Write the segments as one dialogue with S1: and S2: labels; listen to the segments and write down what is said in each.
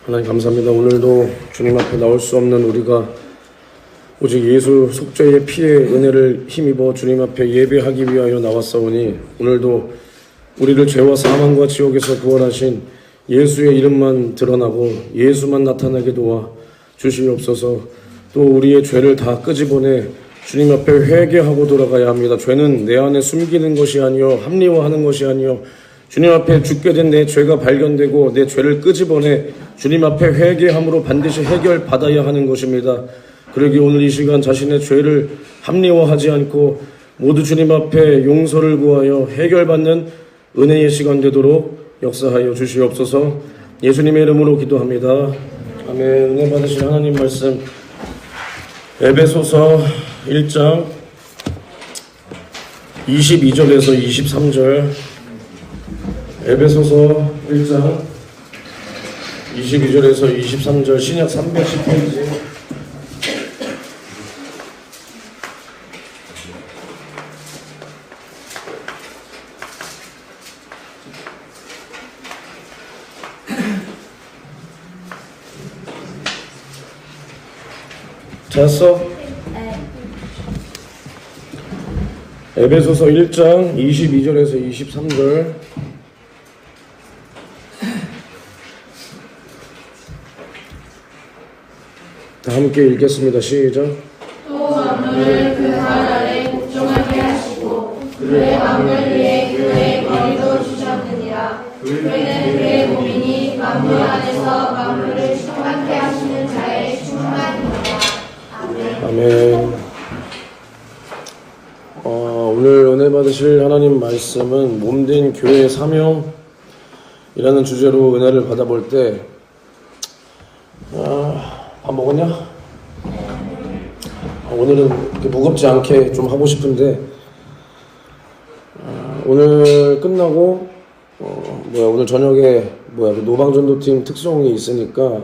S1: 하나님 감사합니다. 오늘도 주님 앞에 나올 수 없는 우리가 오직 예수 속죄의 피의 은혜를 힘입어 주님 앞에 예배하기 위하여 나왔사오니 오늘도 우리를 죄와 사망과 지옥에서 구원하신 예수의 이름만 드러나고 예수만 나타나게 도와 주시옵소서. 또 우리의 죄를 다 끄집어내 주님 앞에 회개하고 돌아가야 합니다. 죄는 내 안에 숨기는 것이 아니요 합리화하는 것이 아니요 주님 앞에 죽게 된 내 죄가 발견되고 내 죄를 끄집어내 주님 앞에 회개함으로 반드시 해결받아야 하는 것입니다. 그러기 오늘 이 시간 자신의 죄를 합리화하지 않고 모두 주님 앞에 용서를 구하여 해결받는 은혜의 시간 되도록 역사하여 주시옵소서. 예수님의 이름으로 기도합니다. 아멘. 은혜 받으신 하나님 말씀 에베소서 1장 22절에서 23절 에베소서 1장 22절에서 23절 신약 310페이지 찾았어? 에베소서 1장 22절에서 23절 다 함께 읽겠습니다. 시작.
S2: 또 만물을 그 발 아래 복종하게 하시고 그의 만물 위에 그의 머리도 주셨느니라. 그는 그의 몸이니 만물 안에서 만물을 충만케 하시는 자의 충만이니라. 아멘.
S1: 아멘. 오늘 은혜 받으실 하나님 말씀은 몸된 교회의 사명이라는 주제로 은혜를 받아볼 때 밥 먹었냐? 오늘은 이렇게 무겁지 않게 좀 하고 싶은데 오늘 끝나고 오늘 저녁에 그 노방전도팀 특송이 있으니까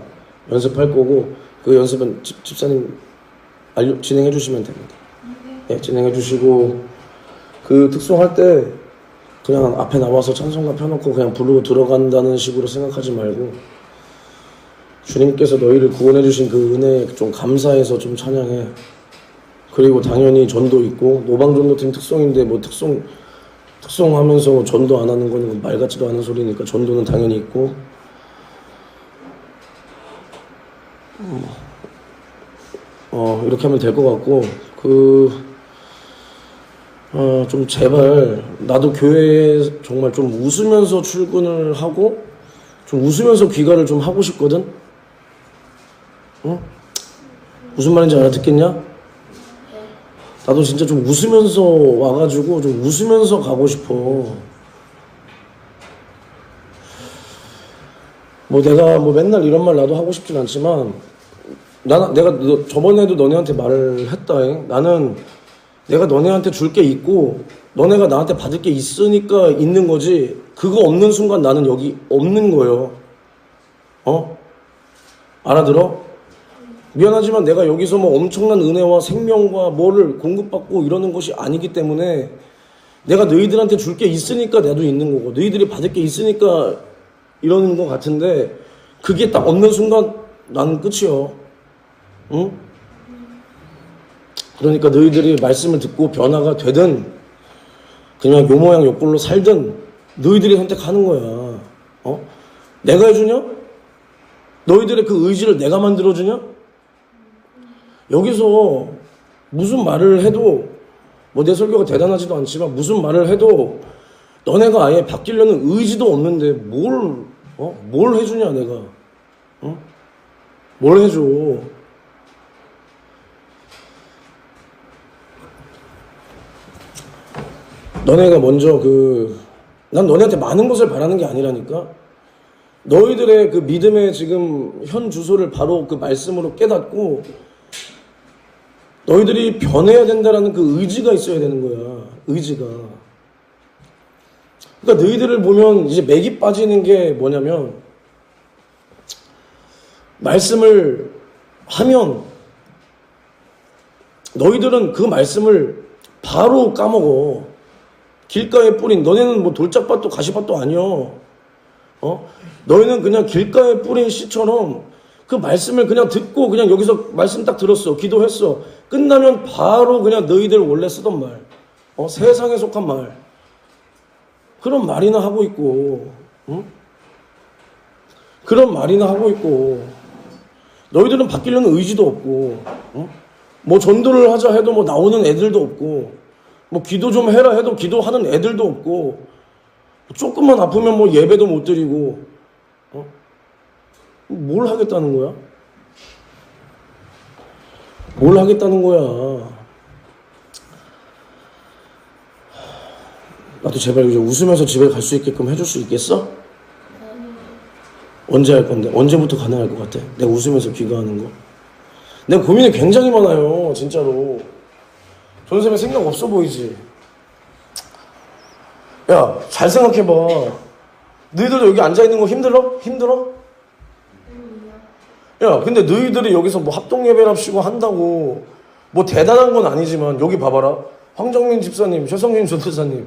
S1: 연습할 거고 그 연습은 집사님 진행해 주시면 됩니다. 네, 진행해 주시고 그 특송할 때 그냥 앞에 나와서 찬송가 펴놓고 그냥 부르고 들어간다는 식으로 생각하지 말고 주님께서 너희를 구원해 주신 그 은혜에 좀 감사해서 좀 찬양해. 그리고 당연히 전도 있고 노방전도팀 특송인데 뭐 특송하면서 전도 안 하는 거는 말 같지도 않은 소리니까 전도는 당연히 있고 이렇게 하면 될 것 같고 좀 제발 나도 교회에 정말 좀 웃으면서 출근을 하고 좀 웃으면서 귀가를 좀 하고 싶거든. 응? 무슨 말인지 알아듣겠냐? 나도 진짜 좀 웃으면서 와가지고 좀 웃으면서 가고 싶어. 내가 맨날 이런 말 나도 하고 싶진 않지만 내가 저번에도 너네한테 말을 했다잉. 나는 내가 너네한테 줄 게 있고 너네가 나한테 받을 게 있으니까 있는 거지 그거 없는 순간 나는 여기 없는 거예요. 알아들어? 미안하지만 내가 여기서 엄청난 은혜와 생명과 뭐를 공급받고 이러는 것이 아니기 때문에 내가 너희들한테 줄 게 있으니까 나도 있는 거고 너희들이 받을 게 있으니까 이러는 것 같은데 그게 딱 없는 순간 나는 끝이요. 응? 그러니까 너희들이 말씀을 듣고 변화가 되든 그냥 요 모양 요 꼴로 살든 너희들이 선택하는 거야. 내가 해주냐? 너희들의 그 의지를 내가 만들어주냐? 여기서 무슨 말을 해도 내 설교가 대단하지도 않지만 무슨 말을 해도 너네가 아예 바뀌려는 의지도 없는데 뭘 해주냐 내가. 뭘 해줘. 너네가 먼저 난 너네한테 많은 것을 바라는 게 아니라니까. 너희들의 그 믿음의 지금 현 주소를 바로 그 말씀으로 깨닫고 너희들이 변해야 된다라는 그 의지가 있어야 되는 거야. 의지가. 그러니까 너희들을 보면 이제 맥이 빠지는 게 뭐냐면 말씀을 하면 너희들은 그 말씀을 바로 까먹어. 길가에 뿌린 너네는 돌짝밭도 가시밭도 아니여. 너희는 그냥 길가에 뿌린 씨처럼 그 말씀을 그냥 듣고 그냥 여기서 말씀 딱 들었어. 기도했어. 끝나면 바로 그냥 너희들 원래 쓰던 말, 세상에 속한 말, 그런 말이나 하고 있고, 그런 말이나 하고 있고, 너희들은 바뀌려는 의지도 없고, 뭐 전도를 하자 해도 뭐 나오는 애들도 없고, 뭐 기도 좀 해라 해도 기도하는 애들도 없고, 조금만 아프면 뭐 예배도 못 드리고, 뭘 하겠다는 거야? 뭘 하겠다는 거야? 나도 제발 이제 웃으면서 집에 갈 수 있게끔 해줄 수 있겠어? 언제 할 건데? 언제부터 가능할 것 같아? 내가 웃으면서 귀가하는 거? 내가 고민이 굉장히 많아요, 진짜로. 전쌤의 생각 없어 보이지? 야, 잘 생각해봐. 너희들도 여기 앉아있는 거 힘들어? 힘들어? 야, 근데 너희들이 여기서 뭐 합동예배랍시고 한다고 뭐 대단한 건 아니지만 여기 봐봐라. 황정민 집사님, 최성민 전도사님.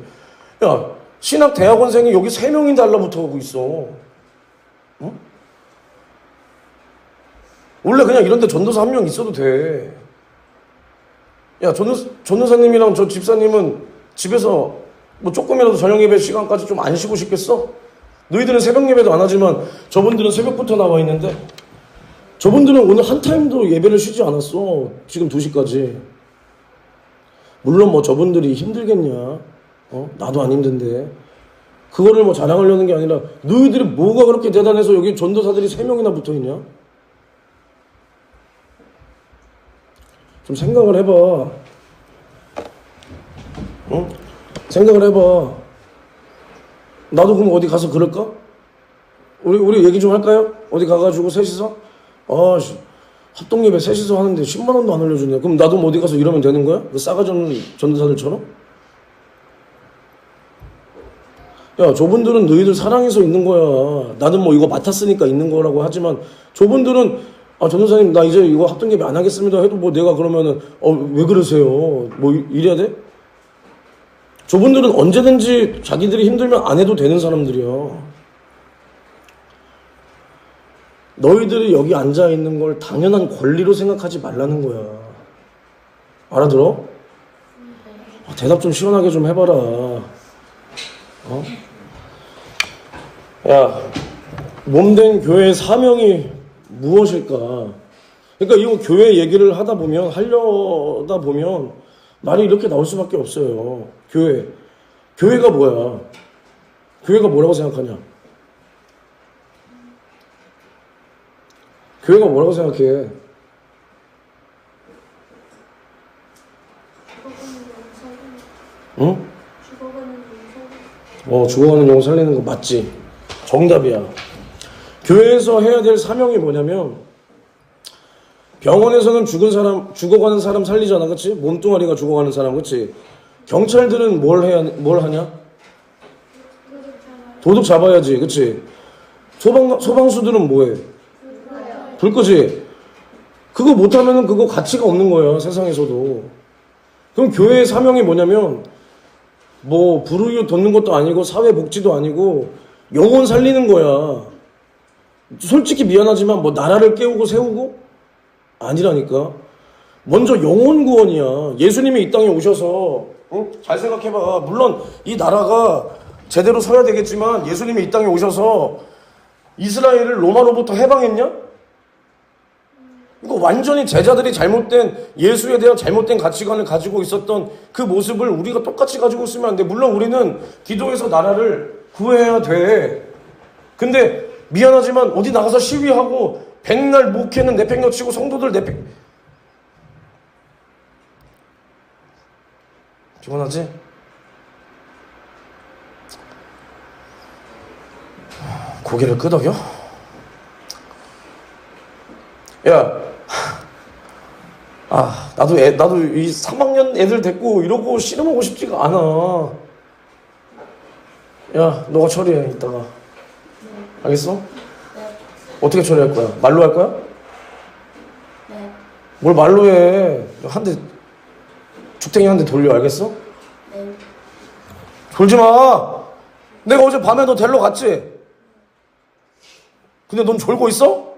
S1: 야, 신학대학원생이 여기 3명이 달라붙어가고 있어. 응? 원래 그냥 이런 데 전도사 1명 있어도 돼. 야, 전도사님이랑 저 집사님은 집에서 뭐 조금이라도 저녁예배 시간까지 좀 안 쉬고 싶겠어? 너희들은 새벽 예배도 안 하지만 저분들은 새벽부터 나와 있는데, 저분들은 오늘 한 타임도 예배를 쉬지 않았어. 지금 2시까지. 물론 뭐 저분들이 힘들겠냐? 나도 안 힘든데. 그거를 뭐 자랑하려는 게 아니라 너희들이 뭐가 그렇게 대단해서 여기 전도사들이 3명이나 붙어있냐? 좀 생각을 해봐. 응? 생각을 해봐. 나도 그럼 어디 가서 그럴까? 우리 얘기 좀 할까요? 어디 가가지고 셋이서? 합동예배 셋이서 하는데 10만 원도 안 올려주네. 그럼 나도 뭐 어디 가서 이러면 되는 거야? 그 싸가지 없는 전도사들처럼? 야, 저분들은 너희들 사랑해서 있는 거야. 나는 뭐 이거 맡았으니까 있는 거라고 하지만, 저분들은 전도사님 나 이제 이거 합동예배 안 하겠습니다 해도 뭐 내가 그러면은 왜 그러세요? 뭐 이래야 돼? 저분들은 언제든지 자기들이 힘들면 안 해도 되는 사람들이야. 너희들이 여기 앉아있는 걸 당연한 권리로 생각하지 말라는 거야. 알아들어? 대답 좀 시원하게 좀 해봐라. 야, 몸된 교회의 사명이 무엇일까? 그러니까 이거 교회 얘기를 하려다 보면 말이 이렇게 나올 수밖에 없어요. 교회가 뭐야? 교회가 뭐라고 생각하냐? 교회가 뭐라고 생각해? 응? 죽어가는 영혼 살리는 거 맞지? 정답이야. 교회에서 해야 될 사명이 뭐냐면, 병원에서는 죽어가는 사람 살리잖아, 그치? 몸뚱아리가 죽어가는 사람, 그치? 경찰들은 뭘 하냐? 도둑 잡아야지, 그치? 소방수들은 뭐해? 불 끄지? 그거 못하면은 그거 가치가 없는 거야, 세상에서도. 그럼 교회의 사명이 뭐냐면, 뭐 불우이웃 돕는 것도 아니고 사회복지도 아니고 영혼 살리는 거야. 솔직히 미안하지만 뭐 나라를 깨우고 세우고 아니라니까. 먼저 영혼 구원이야. 예수님이 이 땅에 오셔서 잘 생각해봐. 물론 이 나라가 제대로 서야 되겠지만 예수님이 이 땅에 오셔서 이스라엘을 로마로부터 해방했냐? 이거 완전히 제자들이 예수에 대한 잘못된 가치관을 가지고 있었던 그 모습을 우리가 똑같이 가지고 있으면 안 돼. 물론 우리는 기도해서 나라를 구해야 돼. 근데 미안하지만 어디 나가서 시위하고 백날 목회는 내팽겨치고 성도들 피곤하지? 고개를 끄덕여? 야, 나도 이 3학년 애들 데리고 이러고 씨름하고 싶지가 않아. 야, 너가 처리해, 이따가. 알겠어?
S2: 네.
S1: 어떻게 처리할 거야? 말로 할 거야?
S2: 네.
S1: 뭘 말로 해? 죽탱이 한 대 돌려, 알겠어?
S2: 네.
S1: 졸지 마! 내가 어제 밤에 너 데리러 갔지? 근데 넌 졸고 있어?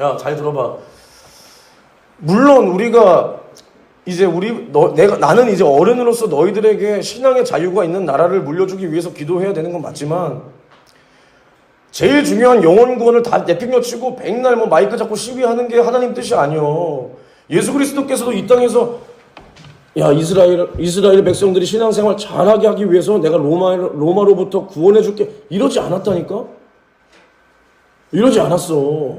S1: 야, 잘 들어봐. 물론 우리가 이제 나는 이제 어른으로서 너희들에게 신앙의 자유가 있는 나라를 물려주기 위해서 기도해야 되는 건 맞지만, 제일 중요한 영혼 구원을 다 내팽겨치고 백날 뭐 마이크 잡고 시위하는 게 하나님 뜻이 아니요. 예수 그리스도께서도 이 땅에서 야, 이스라엘 백성들이 신앙생활 잘하게 하기 위해서 내가 로마로부터 구원해줄게 이러지 않았다니까? 이러지 않았어.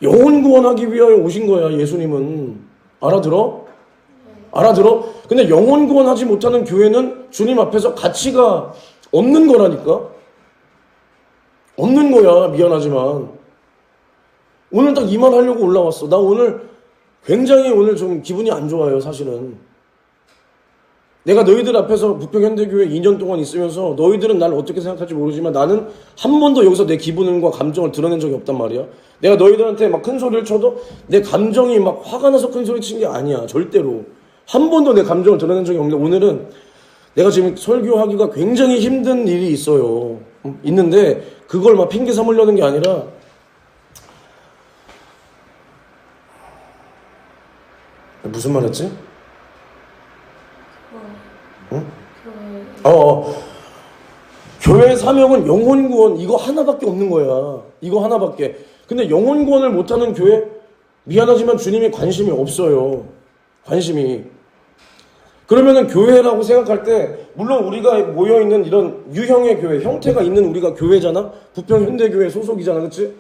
S1: 영혼 구원하기 위하여 오신 거야, 예수님은. 알아들어? 알아들어? 근데 영혼 구원하지 못하는 교회는 주님 앞에서 가치가 없는 거라니까? 없는 거야, 미안하지만. 오늘 딱 이 말 하려고 올라왔어. 나 오늘 굉장히 오늘 좀 기분이 안 좋아요, 사실은. 내가 너희들 앞에서 부평현대교회 2년 동안 있으면서 너희들은 나를 어떻게 생각할지 모르지만 나는 한 번도 여기서 내 기분과 감정을 드러낸 적이 없단 말이야. 내가 너희들한테 막 큰 소리를 쳐도 내 감정이 막 화가 나서 큰 소리 친 게 아니야. 절대로. 한 번도 내 감정을 드러낸 적이 없는데 오늘은 내가 지금 설교하기가 굉장히 힘든 일이 있어요. 있는데 그걸 막 핑계 삼으려는 게 아니라 무슨 말 했지? 응? 교회의 사명은 영혼 구원 이거 하나밖에 없는 거야. 이거 하나밖에. 근데 영혼 구원을 못하는 교회 미안하지만 주님이 관심이 없어요. 관심이. 그러면은 교회라고 생각할 때 물론 우리가 모여있는 이런 유형의 교회 형태가 있는 우리가 교회잖아. 부평현대교회 소속이잖아. 그치?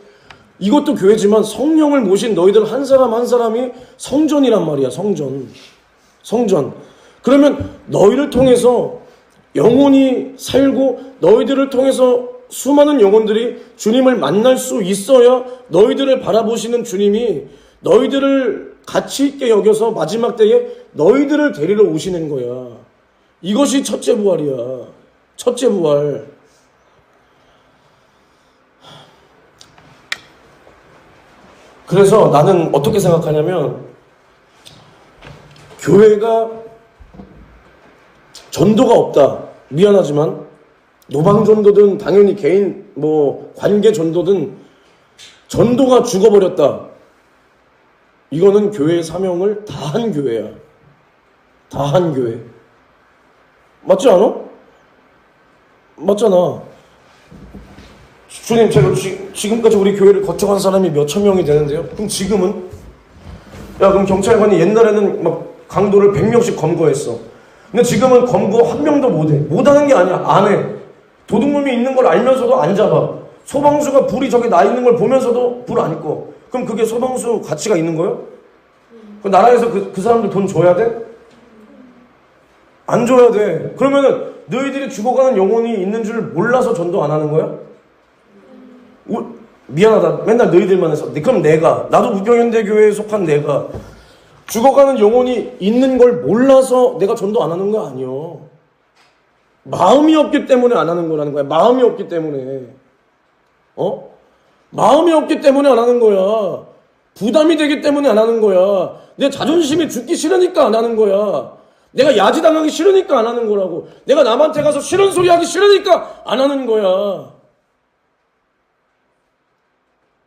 S1: 이것도 교회지만 성령을 모신 너희들 한 사람 한 사람이 성전이란 말이야. 성전. 그러면 너희를 통해서 영혼이 살고 너희들을 통해서 수많은 영혼들이 주님을 만날 수 있어야 너희들을 바라보시는 주님이 너희들을 가치 있게 여겨서 마지막 때에 너희들을 데리러 오시는 거야. 이것이 첫째 부활이야. 첫째 부활. 그래서 나는 어떻게 생각하냐면 교회가 전도가 없다. 미안하지만 노방 전도든 당연히 개인 관계 전도든 전도가 죽어버렸다. 이거는 교회의 사명을 다 한 교회야. 다 한 교회. 맞지 않아? 맞잖아. 주님, 제가 지금까지 우리 교회를 거쳐간 사람이 몇천 명이 되는데요. 그럼 지금은? 그럼 경찰관이 옛날에는 막 강도를 100명씩 검거했어. 근데 지금은 검거 한 명도 못해. 못하는 게 아니야. 안 해. 도둑놈이 있는 걸 알면서도 안 잡아. 소방수가 불이 저기 나 있는 걸 보면서도 불 안 꺼. 그럼 그게 소방수 가치가 있는 거예요? 그 나라에서 그 사람들 돈 줘야 돼? 안 줘야 돼. 그러면은 너희들이 죽어가는 영혼이 있는 줄 몰라서 전도 안 하는 거야? 미안하다. 맨날 너희들만 해서. 그럼 나도 부평현대교회에 속한 내가 죽어가는 영혼이 있는 걸 몰라서 내가 전도 안 하는 거 아니요. 마음이 없기 때문에 안 하는 거라는 거야. 마음이 없기 때문에. 마음이 없기 때문에 안 하는 거야. 부담이 되기 때문에 안 하는 거야. 내 자존심이 죽기 싫으니까 안 하는 거야. 내가 야지당하기 싫으니까 안 하는 거라고. 내가 남한테 가서 싫은 소리 하기 싫으니까 안 하는 거야.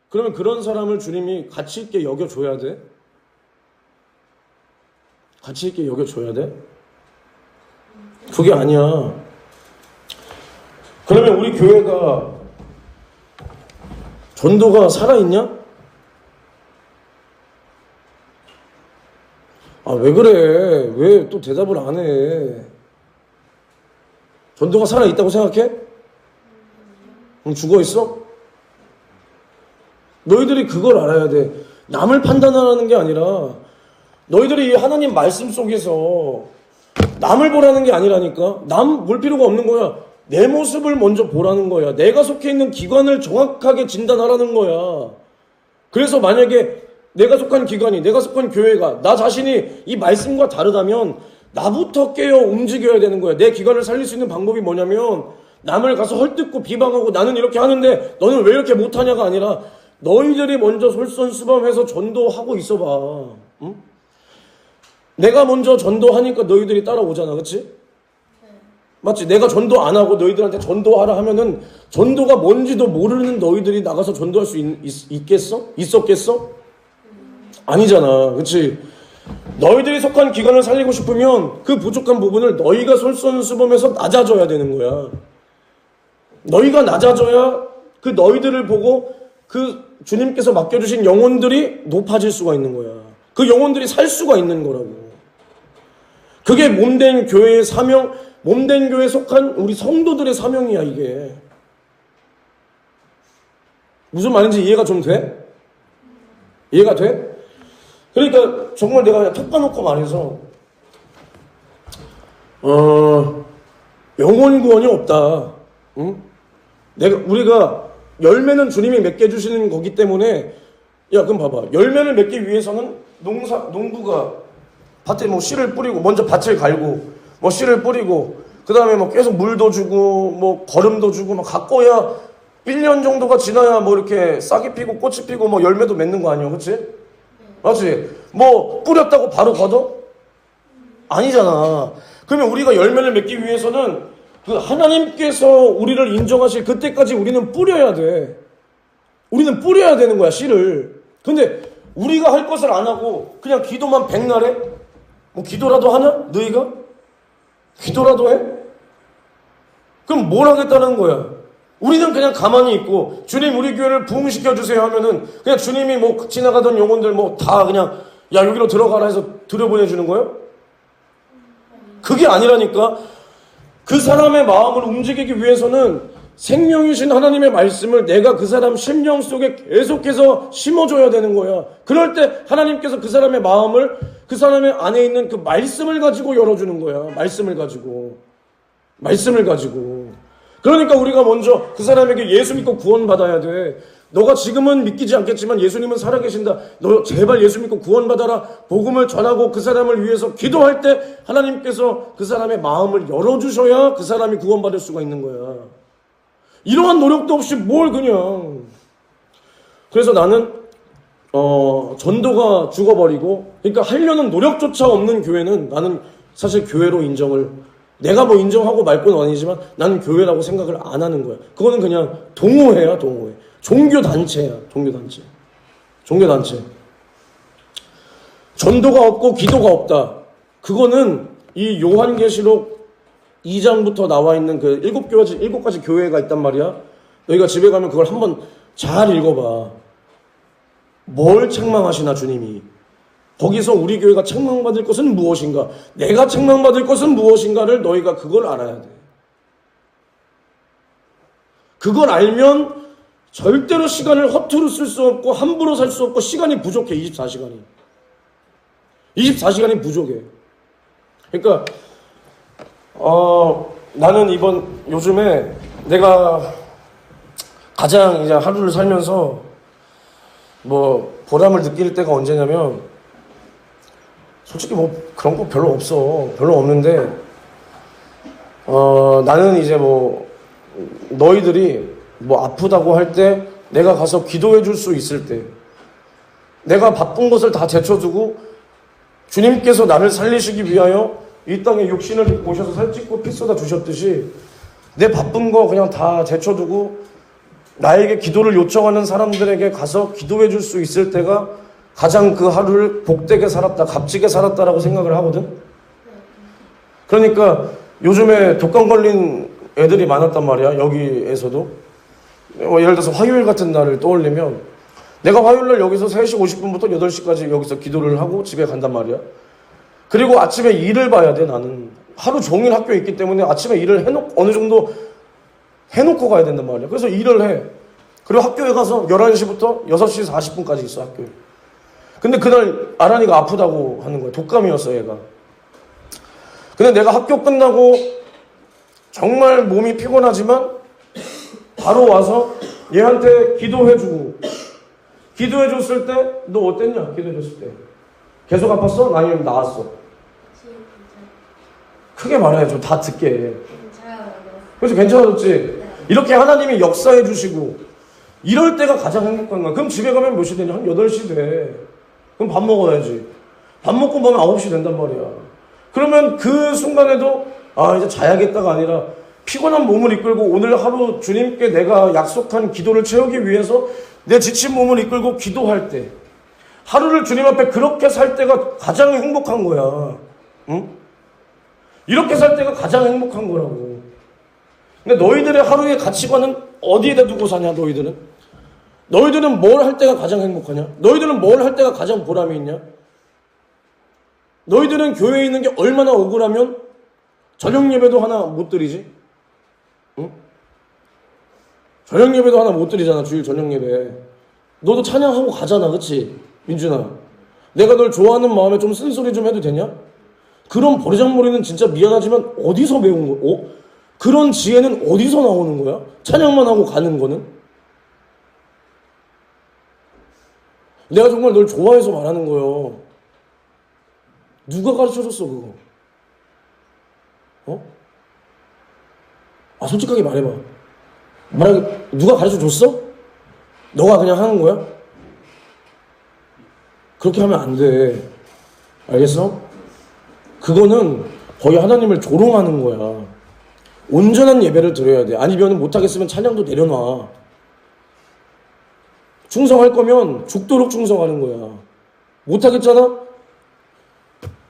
S1: 그러면 그런 사람을 주님이 가치 있게 여겨줘야 돼? 가치 있게 여겨줘야 돼? 그게 아니야. 그러면 우리 교회가 전도가 살아있냐? 왜 그래? 왜 또 대답을 안 해? 전도가 살아있다고 생각해? 그럼 죽어있어? 너희들이 그걸 알아야 돼. 남을 판단하라는 게 아니라 너희들이 하나님 말씀 속에서 남을 보라는 게 아니라니까. 남 볼 필요가 없는 거야. 내 모습을 먼저 보라는 거야. 내가 속해 있는 기관을 정확하게 진단하라는 거야. 그래서 만약에 내가 속한 기관이, 내가 속한 교회가 나 자신이 이 말씀과 다르다면 나부터 깨어 움직여야 되는 거야. 내 기관을 살릴 수 있는 방법이 뭐냐면 남을 가서 헐뜯고 비방하고 나는 이렇게 하는데 너는 왜 이렇게 못하냐가 아니라 너희들이 먼저 솔선수범해서 전도하고 있어봐. 응? 내가 먼저 전도하니까 너희들이 따라오잖아. 그치? 맞지? 내가 전도 안 하고 너희들한테 전도하라 하면은 전도가 뭔지도 모르는 너희들이 나가서 전도할 수 있겠어? 있었겠어? 아니잖아. 그치? 너희들이 속한 기관을 살리고 싶으면 그 부족한 부분을 너희가 솔선수범해서 낮아져야 되는 거야. 너희가 낮아져야 그 너희들을 보고 그 주님께서 맡겨주신 영혼들이 높아질 수가 있는 거야. 그 영혼들이 살 수가 있는 거라고. 그게 몸된 교회의 사명, 몸된 교회에 속한 우리 성도들의 사명이야, 이게. 무슨 말인지 이해가 좀 돼? 이해가 돼? 그러니까 정말 내가 그냥 턱 까놓고 말해서 영혼 구원이 없다. 응? 우리가 열매는 주님이 맺게 해주시는 거기 때문에, 야, 그럼 봐봐. 열매를 맺기 위해서는 농부가 밭에 뭐 씨를 뿌리고, 먼저 밭을 갈고, 뭐 씨를 뿌리고, 그 다음에 뭐 계속 물도 주고, 뭐 거름도 주고, 막 가꿔야 1년 정도가 지나야 뭐 이렇게 싹이 피고 꽃이 피고 뭐 열매도 맺는 거 아니야, 그치? 맞지? 뭐 뿌렸다고 바로 걷어? 아니잖아. 그러면 우리가 열매를 맺기 위해서는 그 하나님께서 우리를 인정하실 그때까지 우리는 뿌려야 돼. 우리는 뿌려야 되는 거야, 씨를. 근데 우리가 할 것을 안 하고 그냥 기도만 백날해? 뭐 기도라도 하냐? 너희가? 기도라도 해? 그럼 뭘 하겠다는 거야? 우리는 그냥 가만히 있고 주님 우리 교회를 부흥시켜 주세요 하면은 그냥 주님이 뭐 지나가던 영혼들 뭐 다 그냥 야 여기로 들어가라 해서 들여보내주는 거예요? 그게 아니라니까. 그 사람의 마음을 움직이기 위해서는 생명이신 하나님의 말씀을 내가 그 사람 심령 속에 계속해서 심어줘야 되는 거야. 그럴 때 하나님께서 그 사람의 마음을 그 사람의 안에 있는 그 말씀을 가지고 열어주는 거야. 말씀을 가지고. 그러니까 우리가 먼저 그 사람에게 예수 믿고 구원받아야 돼. 너가 지금은 믿기지 않겠지만 예수님은 살아계신다. 너 제발 예수 믿고 구원받아라. 복음을 전하고 그 사람을 위해서 기도할 때 하나님께서 그 사람의 마음을 열어주셔야 그 사람이 구원받을 수가 있는 거야. 이러한 노력도 없이 뭘 그냥. 그래서 나는 전도가 죽어버리고, 그러니까 하려는 노력조차 없는 교회는 나는 사실 교회로 인정을, 내가 뭐 인정하고 말 건 아니지만 나는 교회라고 생각을 안 하는 거야. 그거는 그냥 동호회야, 동호회. 종교단체야, 종교단체. 전도가 없고 기도가 없다. 그거는 이 요한계시록 2장부터 나와 있는 그 7가지 교회가 있단 말이야. 너희가 집에 가면 그걸 한번 잘 읽어봐. 뭘 책망하시나 주님이. 거기서 우리 교회가 책망받을 것은 무엇인가, 내가 책망받을 것은 무엇인가를 너희가 그걸 알아야 돼. 그걸 알면 절대로 시간을 허투루 쓸 수 없고 함부로 살 수 없고 시간이 부족해. 24시간이 부족해. 그러니까 나는 요즘에 내가 가장 이제 하루를 살면서 뭐 보람을 느낄 때가 언제냐면, 솔직히 뭐 그런 거 별로 없는데 나는 이제 뭐 너희들이 뭐 아프다고 할 때 내가 가서 기도해 줄 수 있을 때, 내가 바쁜 것을 다 제쳐두고 주님께서 나를 살리시기 위하여 이 땅에 육신을 입고 오셔서 살찌고 피 쏟아 주셨듯이 내 바쁜 거 그냥 다 제쳐두고 나에게 기도를 요청하는 사람들에게 가서 기도해 줄 수 있을 때가 가장 그 하루를 복되게 살았다, 값지게 살았다라고 생각을 하거든. 그러니까 요즘에 독감 걸린 애들이 많았단 말이야, 여기에서도. 예를 들어서 화요일 같은 날을 떠올리면 내가 화요일날 여기서 3시 50분부터 8시까지 여기서 기도를 하고 집에 간단 말이야. 그리고 아침에 일을 봐야 돼. 나는 하루 종일 학교에 있기 때문에 아침에 일을 어느 정도 해놓고 가야 된단 말이야. 그래서 일을 해. 그리고 학교에 가서 11시부터 6시 40분까지 있어, 학교에. 근데 그날 아란이가 아프다고 하는 거야. 독감이었어, 얘가. 근데 내가 학교 끝나고 정말 몸이 피곤하지만 바로 와서 얘한테 기도해줬을 때 너 어땠냐? 기도해줬을 때 계속 아팠어? 아니면 나았어? 크게 말해야죠. 다 듣게. 그래서 괜찮아졌지? 이렇게 하나님이 역사해 주시고 이럴 때가 가장 행복한 거야. 그럼 집에 가면 몇 시 되냐? 한 8시 돼. 그럼 밥 먹어야지. 밥 먹고 보면 9시 된단 말이야. 그러면 그 순간에도 아 이제 자야겠다가 아니라 피곤한 몸을 이끌고 오늘 하루 주님께 내가 약속한 기도를 채우기 위해서 내 지친 몸을 이끌고 기도할 때 하루를 주님 앞에 그렇게 살 때가 가장 행복한 거야. 응? 이렇게 살 때가 가장 행복한 거라고. 근데 너희들의 하루의 가치관은 어디에다 두고 사냐 너희들은? 너희들은 뭘 할 때가 가장 행복하냐? 너희들은 뭘 할 때가 가장 보람이 있냐? 너희들은 교회에 있는 게 얼마나 억울하면 저녁 예배도 하나 못 드리지? 응? 저녁 예배도 하나 못 드리잖아. 주일 저녁 예배. 너도 찬양하고 가잖아. 그치? 민준아. 내가 널 좋아하는 마음에 좀 쓴소리 좀 해도 되냐? 그런 버리장머리는 진짜 미안하지만 어디서 배운 거? 그런 지혜는 어디서 나오는 거야? 찬양만 하고 가는 거는? 내가 정말 널 좋아해서 말하는 거예요. 누가 가르쳐줬어 그거? 솔직하게 말해봐. 누가 가르쳐줬어? 너가 그냥 하는 거야? 그렇게 하면 안 돼. 알겠어? 그거는 거의 하나님을 조롱하는 거야. 온전한 예배를 드려야 돼. 아니면 못하겠으면 찬양도 내려놔. 충성할 거면 죽도록 충성하는 거야. 못하겠잖아?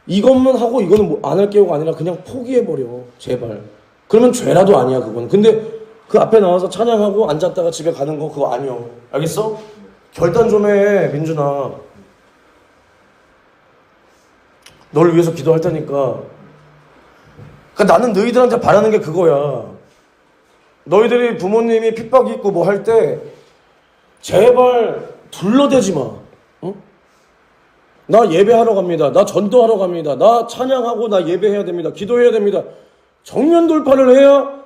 S1: 이것만 하고 이거는 안 할게요가 아니라 그냥 포기해버려. 제발. 그러면 죄라도 아니야 그건. 근데 그 앞에 나와서 찬양하고 앉았다가 집에 가는 거 그거 아니야. 알겠어? 결단 좀 해 민준아. 너를 위해서 기도할 테니까. 그러니까 나는 너희들한테 바라는 게 그거야. 너희들이 부모님이 핍박이 있고 뭐 할 때 제발 둘러대지 마. 응? 나 예배하러 갑니다. 나 전도하러 갑니다. 나 찬양하고 나 예배해야 됩니다. 기도해야 됩니다. 정면 돌파를 해야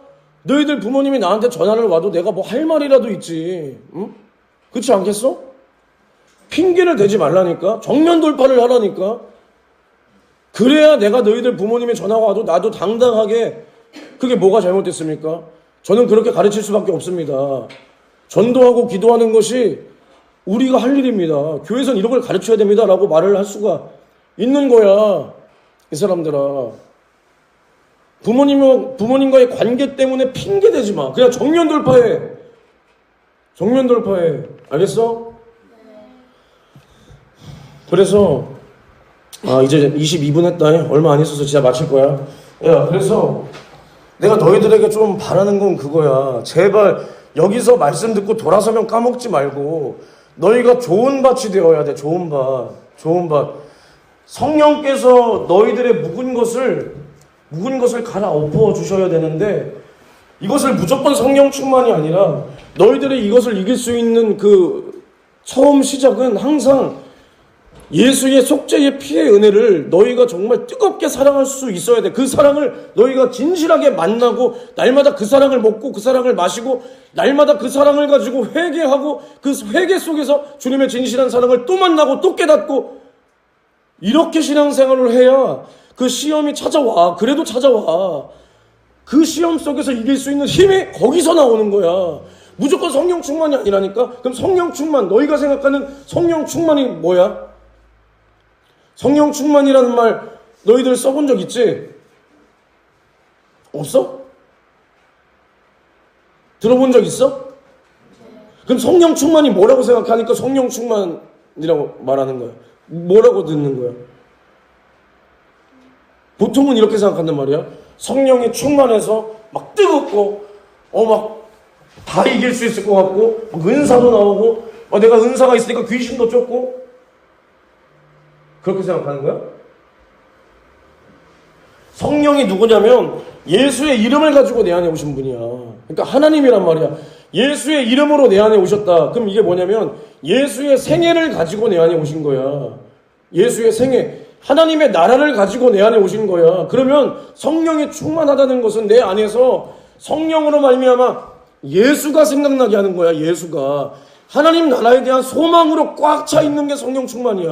S1: 너희들 부모님이 나한테 전화를 와도 내가 뭐 할 말이라도 있지. 응? 그렇지 않겠어? 핑계를 대지 말라니까. 정면 돌파를 하라니까. 그래야 내가 너희들 부모님이 전화가 와도 나도 당당하게. 그게 뭐가 잘못됐습니까? 저는 그렇게 가르칠 수밖에 없습니다. 전도하고 기도하는 것이 우리가 할 일입니다. 교회에서는 이런 걸 가르쳐야 됩니다 라고 말을 할 수가 있는 거야. 이 사람들아. 부모님과의 관계 때문에 핑계 대지 마. 그냥 정면 돌파해. 정면 돌파해. 알겠어? 그래서 이제 22분 했다. 얼마 안 있어서 진짜 마칠 거야. 야, 그래서 내가 너희들에게 좀 바라는 건 그거야. 제발 여기서 말씀 듣고 돌아서면 까먹지 말고 너희가 좋은 밭이 되어야 돼. 좋은 밭. 좋은 밭. 성령께서 너희들의 묵은 것을 갈아엎어 주셔야 되는데 이것을 무조건 성령 충만이 아니라 너희들이 이것을 이길 수 있는 그 처음 시작은 항상 예수의 속죄의 피의 은혜를 너희가 정말 뜨겁게 사랑할 수 있어야 돼. 그 사랑을 너희가 진실하게 만나고 날마다 그 사랑을 먹고 그 사랑을 마시고 날마다 그 사랑을 가지고 회개하고 그 회개 속에서 주님의 진실한 사랑을 또 만나고 또 깨닫고 이렇게 신앙생활을 해야 그 시험이 찾아와. 그래도 찾아와. 그 시험 속에서 이길 수 있는 힘이 거기서 나오는 거야. 무조건 성령 충만이 아니라니까. 그럼 성령 충만, 너희가 생각하는 성령 충만이 뭐야? 성령 충만이라는 말 너희들 써본 적 있지? 없어? 들어본 적 있어? 그럼 성령 충만이 뭐라고 생각하니까 성령 충만이라고 말하는 거야. 뭐라고 듣는 거야? 보통은 이렇게 생각한단 말이야. 성령이 충만해서 막 뜨겁고 막 다 이길 수 있을 것 같고 막 은사도 나오고 내가 은사가 있으니까 귀신도 쫓고 그렇게 생각하는 거야? 성령이 누구냐면 예수의 이름을 가지고 내 안에 오신 분이야. 그러니까 하나님이란 말이야. 예수의 이름으로 내 안에 오셨다. 그럼 이게 뭐냐면 예수의 생애를 가지고 내 안에 오신 거야. 예수의 생애. 하나님의 나라를 가지고 내 안에 오신 거야. 그러면 성령이 충만하다는 것은 내 안에서 성령으로 말미암아 예수가 생각나게 하는 거야. 예수가. 하나님 나라에 대한 소망으로 꽉 차 있는 게 성령 충만이야.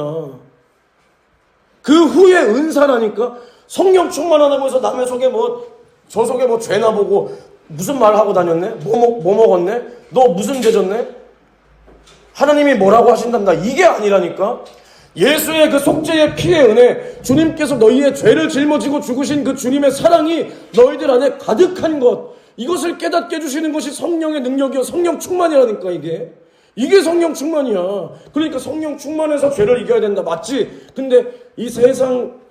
S1: 그 후에 은사라니까. 성령 충만하다고 해서 남의 속에 저 속에 죄나 보고 무슨 말 하고 다녔네? 뭐 먹었네? 너 무슨 죄졌네? 하나님이 뭐라고 하신단다. 이게 아니라니까. 예수의 그 속죄의 피의 은혜, 주님께서 너희의 죄를 짊어지고 죽으신 그 주님의 사랑이 너희들 안에 가득한 것, 이것을 깨닫게 해주시는 것이 성령의 능력이요, 성령 충만이라니까. 이게 성령 충만이야. 그러니까 성령 충만해서 죄를 이겨야 된다, 맞지? 근데 이 세상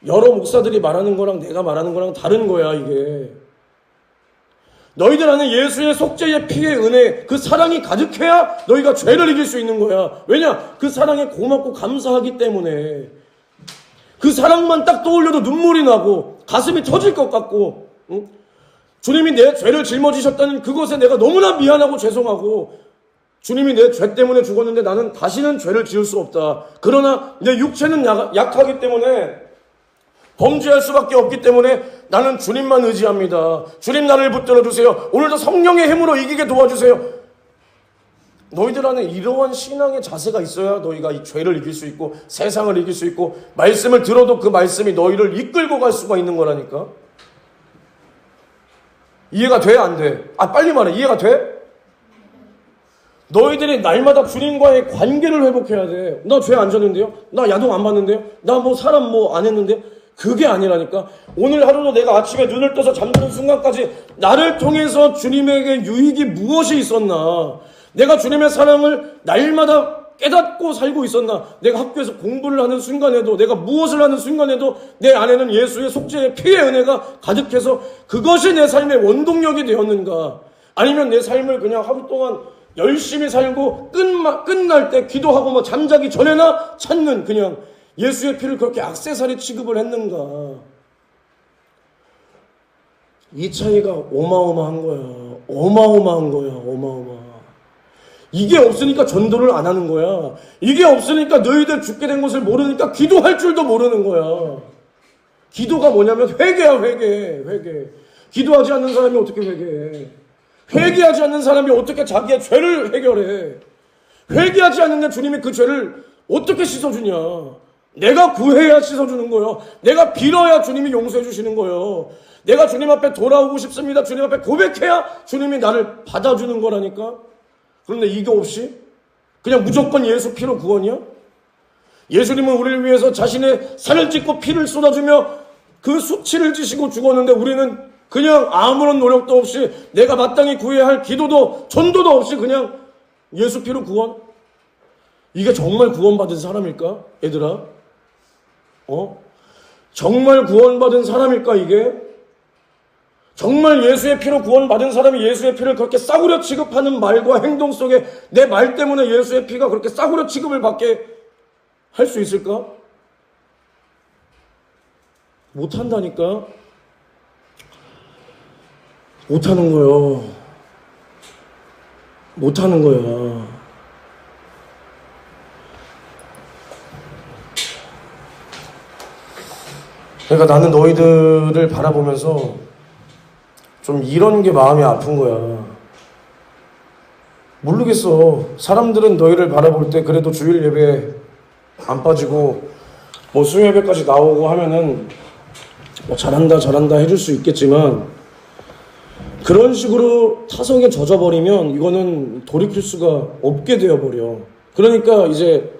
S1: 여러 목사들이 말하는 거랑 내가 말하는 거랑 다른 거야. 이게 너희들 안에 예수의 속죄의 피의 은혜, 그 사랑이 가득해야 너희가 죄를 이길 수 있는 거야. 왜냐? 그 사랑에 고맙고 감사하기 때문에. 그 사랑만 딱 떠올려도 눈물이 나고 가슴이 터질 것 같고, 응? 주님이 내 죄를 짊어지셨다는 그것에 내가 너무나 미안하고 죄송하고, 주님이 내 죄 때문에 죽었는데 나는 다시는 죄를 지을 수 없다. 그러나 내 육체는 약하기 때문에, 범죄할 수밖에 없기 때문에 나는 주님만 의지합니다. 주님 나를 붙들어 주세요. 오늘도 성령의 힘으로 이기게 도와주세요. 너희들 안에 이러한 신앙의 자세가 있어야 너희가 이 죄를 이길 수 있고 세상을 이길 수 있고 말씀을 들어도 그 말씀이 너희를 이끌고 갈 수가 있는 거라니까. 이해가 돼? 안 돼? 빨리 말해. 이해가 돼? 너희들이 날마다 주님과의 관계를 회복해야 돼. 나 죄 안 졌는데요? 나 야동 안 봤는데요? 나 뭐 사람 뭐 안 했는데요? 그게 아니라니까. 오늘 하루도 내가 아침에 눈을 떠서 잠드는 순간까지 나를 통해서 주님에게 유익이 무엇이 있었나? 내가 주님의 사랑을 날마다 깨닫고 살고 있었나? 내가 학교에서 공부를 하는 순간에도, 내가 무엇을 하는 순간에도 내 안에는 예수의 속죄의 피의 은혜가 가득해서 그것이 내 삶의 원동력이 되었는가? 아니면 내 삶을 그냥 하루 동안 열심히 살고 끝날 때 기도하고 뭐 잠자기 전에나 찾는, 그냥 예수의 피를 그렇게 액세서리 취급을 했는가? 이 차이가 어마어마한 거야. 어마어마한 거야. 어마어마. 이게 없으니까 전도를 안 하는 거야. 이게 없으니까 너희들 죽게 된 것을 모르니까 기도할 줄도 모르는 거야. 기도가 뭐냐면 회개야. 회개. 기도하지 않는 사람이 어떻게 회개해? 회개하지 않는 사람이 어떻게 자기의 죄를 해결해? 회개하지 않는데 주님이 그 죄를 어떻게 씻어주냐? 내가 구해야 씻어주는 거예요. 내가 빌어야 주님이 용서해 주시는 거예요. 내가 주님 앞에 돌아오고 싶습니다. 주님 앞에 고백해야 주님이 나를 받아주는 거라니까. 그런데 이게 없이 그냥 무조건 예수 피로 구원이야? 예수님은 우리를 위해서 자신의 살을 찢고 피를 쏟아주며 그 수치를 지시고 죽었는데 우리는 그냥 아무런 노력도 없이 내가 마땅히 구해야 할 기도도 전도도 없이 그냥 예수 피로 구원? 이게 정말 구원받은 사람일까? 얘들아? 정말 구원받은 사람일까 이게? 정말 예수의 피로 구원받은 사람이 예수의 피를 그렇게 싸구려 취급하는 말과 행동 속에 내 말 때문에 예수의 피가 그렇게 싸구려 취급을 받게 할 수 있을까? 못한다니까? 못하는 거요. 못하는 거야. 그러니까 나는 너희들을 바라보면서 좀 이런 게 마음이 아픈 거야. 모르겠어. 사람들은 너희를 바라볼 때 그래도 주일 예배 안 빠지고 뭐 수요 예배까지 나오고 하면은 뭐 잘한다 해줄 수 있겠지만 그런 식으로 타성에 젖어버리면 이거는 돌이킬 수가 없게 되어버려. 그러니까 이제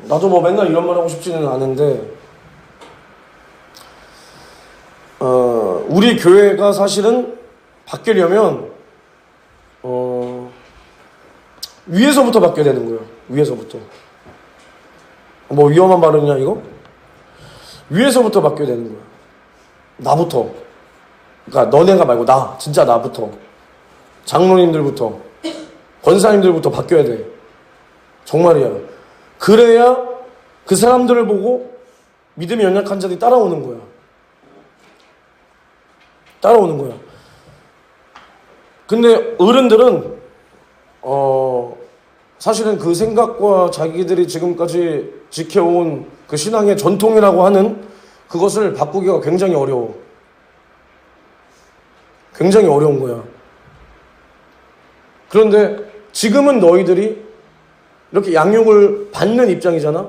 S1: 나도 뭐 맨날 이런 말 하고 싶지는 않은데 우리 교회가 사실은 바뀌려면 위에서부터 바뀌어야 되는 거예요. 위에서부터. 뭐 위험한 발언이냐 이거? 위에서부터 바뀌어야 되는 거야. 나부터. 그러니까 너네가 말고 나. 진짜 나부터. 장로님들부터. 권사님들부터 바뀌어야 돼. 정말이야. 그래야 그 사람들을 보고 믿음이 연약한 자들이 따라오는 거야. 따라오는 거야. 근데 어른들은 사실은 그 생각과 자기들이 지금까지 지켜온 그 신앙의 전통이라고 하는 그것을 바꾸기가 굉장히 어려워. 굉장히 어려운 거야. 그런데 지금은 너희들이 이렇게 양육을 받는 입장이잖아?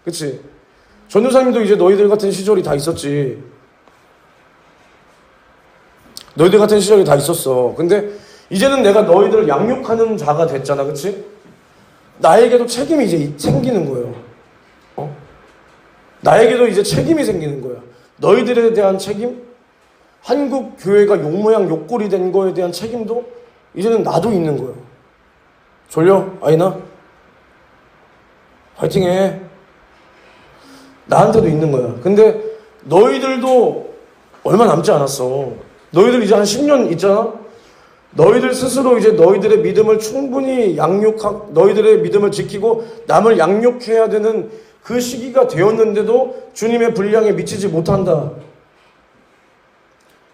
S1: 그치? 전도사님도 이제 너희들 같은 시절이 다 있었지. 너희들 같은 시절이 다 있었어. 근데 이제는 내가 너희들을 양육하는 자가 됐잖아. 그치? 나에게도 책임이 이제 생기는 거예요. 나에게도 이제 책임이 생기는 거야. 너희들에 대한 책임, 한국 교회가 욕모양 욕골이 된 거에 대한 책임도 이제는 나도 있는 거예요. 졸려? 아이나? 화이팅해. 나한테도 있는 거야. 근데 너희들도 얼마 남지 않았어. 너희들 이제 한 10년 있잖아? 너희들 스스로 이제 너희들의 믿음을 충분히 너희들의 믿음을 지키고 남을 양육해야 되는 그 시기가 되었는데도 주님의 분량에 미치지 못한다.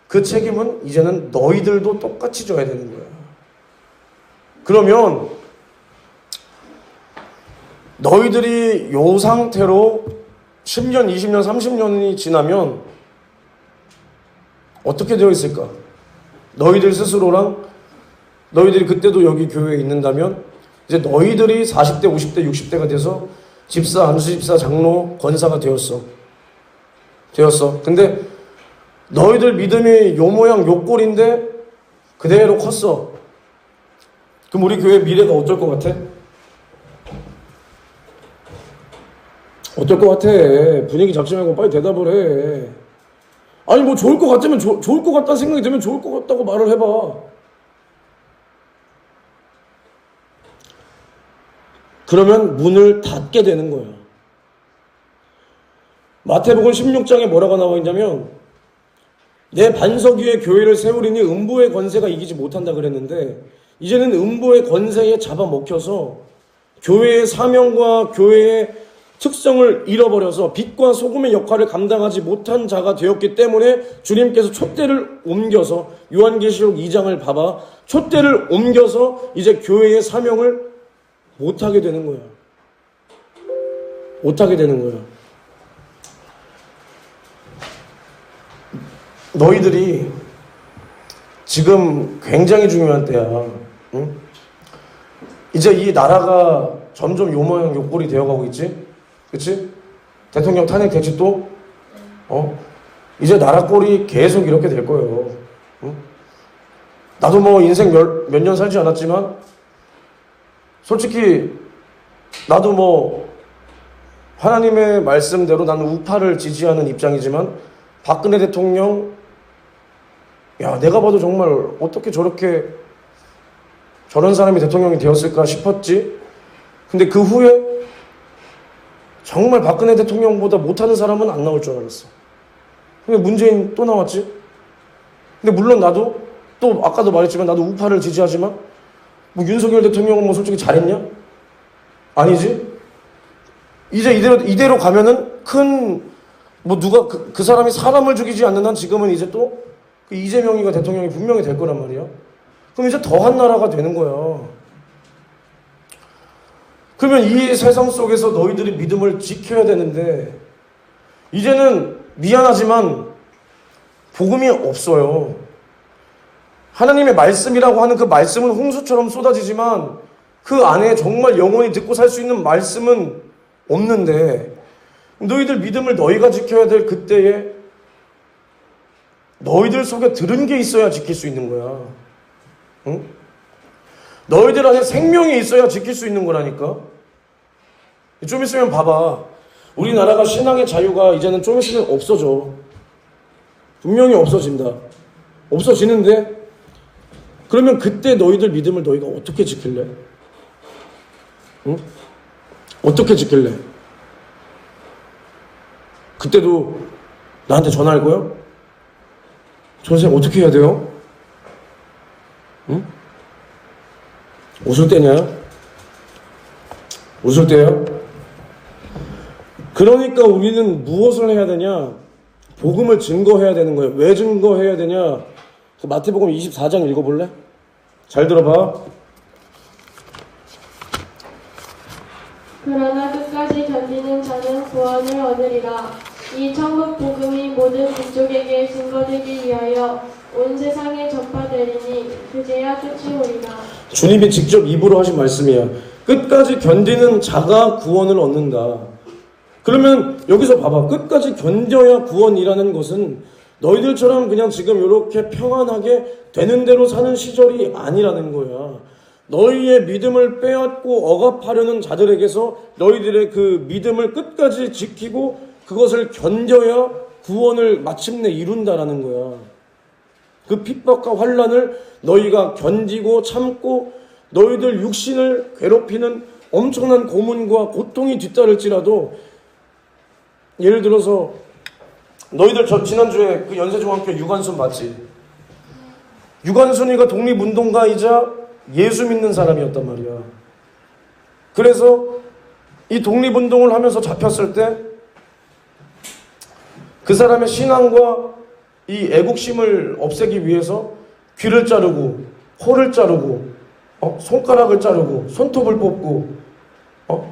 S1: 그 책임은 이제는 너희들도 똑같이 져야 되는 거야. 그러면 너희들이 요 상태로 10년, 20년, 30년이 지나면 어떻게 되어 있을까? 너희들 스스로랑 너희들이 그때도 여기 교회에 있는다면 이제 너희들이 40대, 50대, 60대가 돼서 집사, 안수집사, 장로, 권사가 되었어. 근데 너희들 믿음이 요 모양 요 꼴인데 그대로 컸어. 그럼 우리 교회 미래가 어떨 것 같아? 어떨 것 같아? 분위기 잡지 말고 빨리 대답을 해. 아니 뭐 좋을 것 같으면 좋을 것 같다는 생각이 들면 좋을 것 같다고 말을 해봐. 그러면 문을 닫게 되는 거야. 마태복음 16장에 뭐라고 나와 있냐면 내 반석 위에 교회를 세우리니 음부의 권세가 이기지 못한다 그랬는데 이제는 음부의 권세에 잡아먹혀서 교회의 사명과 교회의 특성을 잃어버려서 빛과 소금의 역할을 감당하지 못한 자가 되었기 때문에 주님께서 촛대를 옮겨서 요한계시록 2장을 봐봐. 촛대를 옮겨서 이제 교회의 사명을 못하게 되는 거야. 못하게 되는 거야. 너희들이 지금 굉장히 중요한 때야. 응? 이제 이 나라가 점점 요 모양 요 꼴이 되어가고 있지? 그치? 대통령 탄핵됐지 또? 이제 나라 꼴이 계속 이렇게 될 거예요. 응? 나도 뭐 인생 몇 년 살지 않았지만 솔직히 나도 뭐 하나님의 말씀대로 나는 우파를 지지하는 입장이지만 박근혜 대통령 야 내가 봐도 정말 어떻게 저런 사람이 대통령이 되었을까 싶었지. 근데 그 후에 정말 박근혜 대통령보다 못하는 사람은 안 나올 줄 알았어. 근데 문재인 또 나왔지. 근데 물론 나도 또 아까도 말했지만 나도 우파를 지지하지만 뭐 윤석열 대통령은 뭐 솔직히 잘했냐? 아니지. 이제 이대로 가면은 뭐 누가 그 사람이 사람을 죽이지 않는 한 지금은 이제 또 그 이재명이가 대통령이 분명히 될 거란 말이야. 그럼 이제 더한 나라가 되는 거야. 그러면 이 세상 속에서 너희들이 믿음을 지켜야 되는데 이제는 미안하지만 복음이 없어요. 하나님의 말씀이라고 하는 그 말씀은 홍수처럼 쏟아지지만 그 안에 정말 영원히 듣고 살 수 있는 말씀은 없는데 너희들 믿음을 너희가 지켜야 될 그때에 너희들 속에 들은 게 있어야 지킬 수 있는 거야. 응? 너희들 안에 생명이 있어야 지킬 수 있는 거라니까. 좀 있으면 봐봐. 우리나라가 신앙의 자유가 이제는 좀 있으면 없어져. 분명히 없어진다. 없어지는데 그러면 그때 너희들 믿음을 너희가 어떻게 지킬래? 응? 어떻게 지킬래? 그때도 나한테 전화할 거야? 선생님 어떻게 해야 돼요? 응? 웃을 때냐? 웃을 때야? 그러니까 우리는 무엇을 해야 되냐? 복음을 증거해야 되는 거예요. 왜 증거해야 되냐? 그 마태복음 24장 읽어볼래? 잘 들어봐.
S2: 그러나 끝까지 견디는 자는 구원을 얻으리라. 이 천국 복음이 모든 민족에게 증거되기 위하여 온 세상에 전파되리니 그제야 끝이 오리라.
S1: 주님이 직접 입으로 하신 말씀이야. 끝까지 견디는 자가 구원을 얻는다. 그러면 여기서 봐봐. 끝까지 견뎌야 구원이라는 것은 너희들처럼 그냥 지금 이렇게 평안하게 되는 대로 사는 시절이 아니라는 거야. 너희의 믿음을 빼앗고 억압하려는 자들에게서 너희들의 그 믿음을 끝까지 지키고 그것을 견뎌야 구원을 마침내 이룬다라는 거야. 그 핍박과 환난을 너희가 견디고 참고 너희들 육신을 괴롭히는 엄청난 고문과 고통이 뒤따를지라도, 예를 들어서 너희들 지난주에 그 연세중학교 유관순 맞지? 유관순이가 독립운동가이자 예수 믿는 사람이었단 말이야. 그래서 이 독립운동을 하면서 잡혔을 때 그 사람의 신앙과 이 애국심을 없애기 위해서 귀를 자르고 코를 자르고 손가락을 자르고 손톱을 뽑고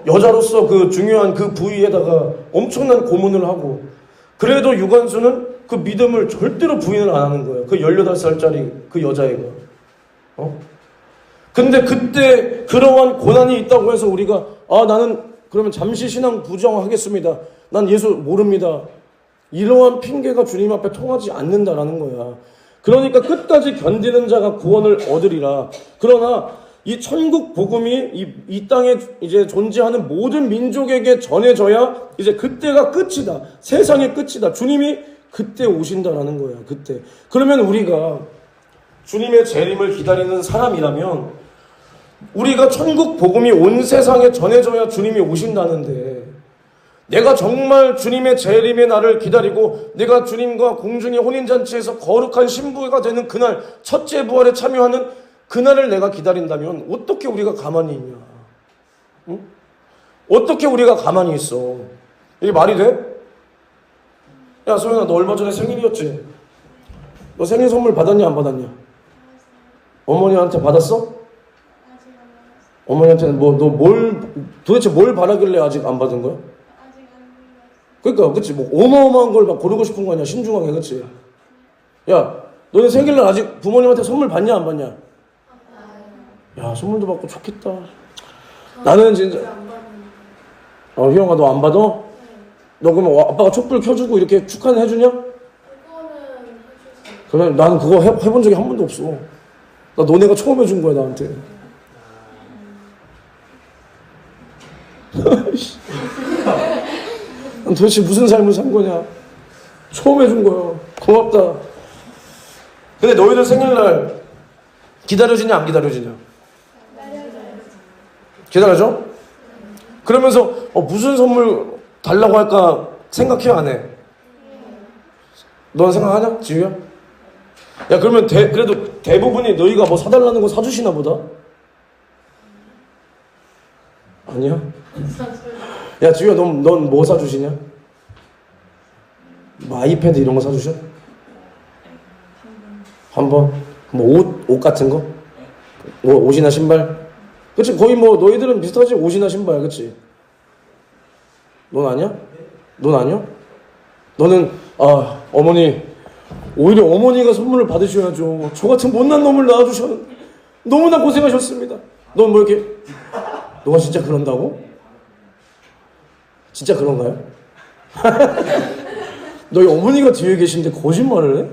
S1: 여자로서 그 중요한 그 부위에다가 엄청난 고문을 하고, 그래도 유관순은 그 믿음을 절대로 부인을 안 하는 거예요. 그 18살짜리 그 여자애가. 근데 그때 그러한 고난이 있다고 해서 우리가 나는 그러면 잠시 신앙 부정하겠습니다, 난 예수 모릅니다, 이러한 핑계가 주님 앞에 통하지 않는다라는 거야. 그러니까 끝까지 견디는 자가 구원을 얻으리라. 그러나 이 천국 복음이 이 땅에 이제 존재하는 모든 민족에게 전해져야 이제 그때가 끝이다. 세상의 끝이다. 주님이 그때 오신다라는 거야. 그때. 그러면 우리가 주님의 재림을 기다리는 사람이라면 우리가 천국 복음이 온 세상에 전해져야 주님이 오신다는데, 내가 정말 주님의 재림의 날을 기다리고 내가 주님과 공중의 혼인잔치에서 거룩한 신부가 되는 그날, 첫째 부활에 참여하는 그날을 내가 기다린다면 어떻게 우리가 가만히 있냐? 응? 어떻게 우리가 가만히 있어? 이게 말이 돼? 야, 소연아, 너 얼마 전에 생일이었지? 너 생일 선물 받았냐, 안 받았냐? 어머니한테 받았어? 어머니한테 도대체 뭘 바라길래 아직 안 받은 거야? 그러니까, 그치, 어마어마한 걸 막 고르고 싶은 거 아니야, 신중하게, 그치? 야, 너네 생일날 아직 부모님한테 선물 받냐, 안 받냐? 야, 선물도 받고 좋겠다. 나는 진짜. 희영아, 너 안 받아? 너 그러면 아빠가 촛불 켜주고 이렇게 축하는 해주냐? 그래, 나는 그거 해본 적이 한 번도 없어. 나 너네가 처음 해준 거야, 나한테. 난 도대체 무슨 삶을 산 거냐? 처음 해준 거야. 고맙다. 근데 너희들 생일날 기다려지냐, 안 기다려지냐? 기다려줘? 그러면서 무슨 선물 달라고 할까 생각해, 안 해? 넌 생각하냐, 지우야? 야, 그러면 그래도 대부분이 너희가 뭐 사달라는 거 사주시나 보다? 아니야? 야, 지우야, 넌 뭐 사주시냐? 뭐 아이패드 이런 거 사주셔? 한 번? 뭐 옷 같은 거? 옷이나 신발? 그치, 거의 뭐 너희들은 비슷하지? 옷이나 신발, 그치? 넌 아니야? 넌 아니야? 너는 어머니, 오히려 어머니가 선물을 받으셔야죠. 저 같은 못난 놈을 낳아주셔. 너무나 고생하셨습니다. 넌 뭐 이렇게, 너가 진짜 그런다고? 진짜 그런가요? 너희 어머니가 뒤에 계신데 거짓말을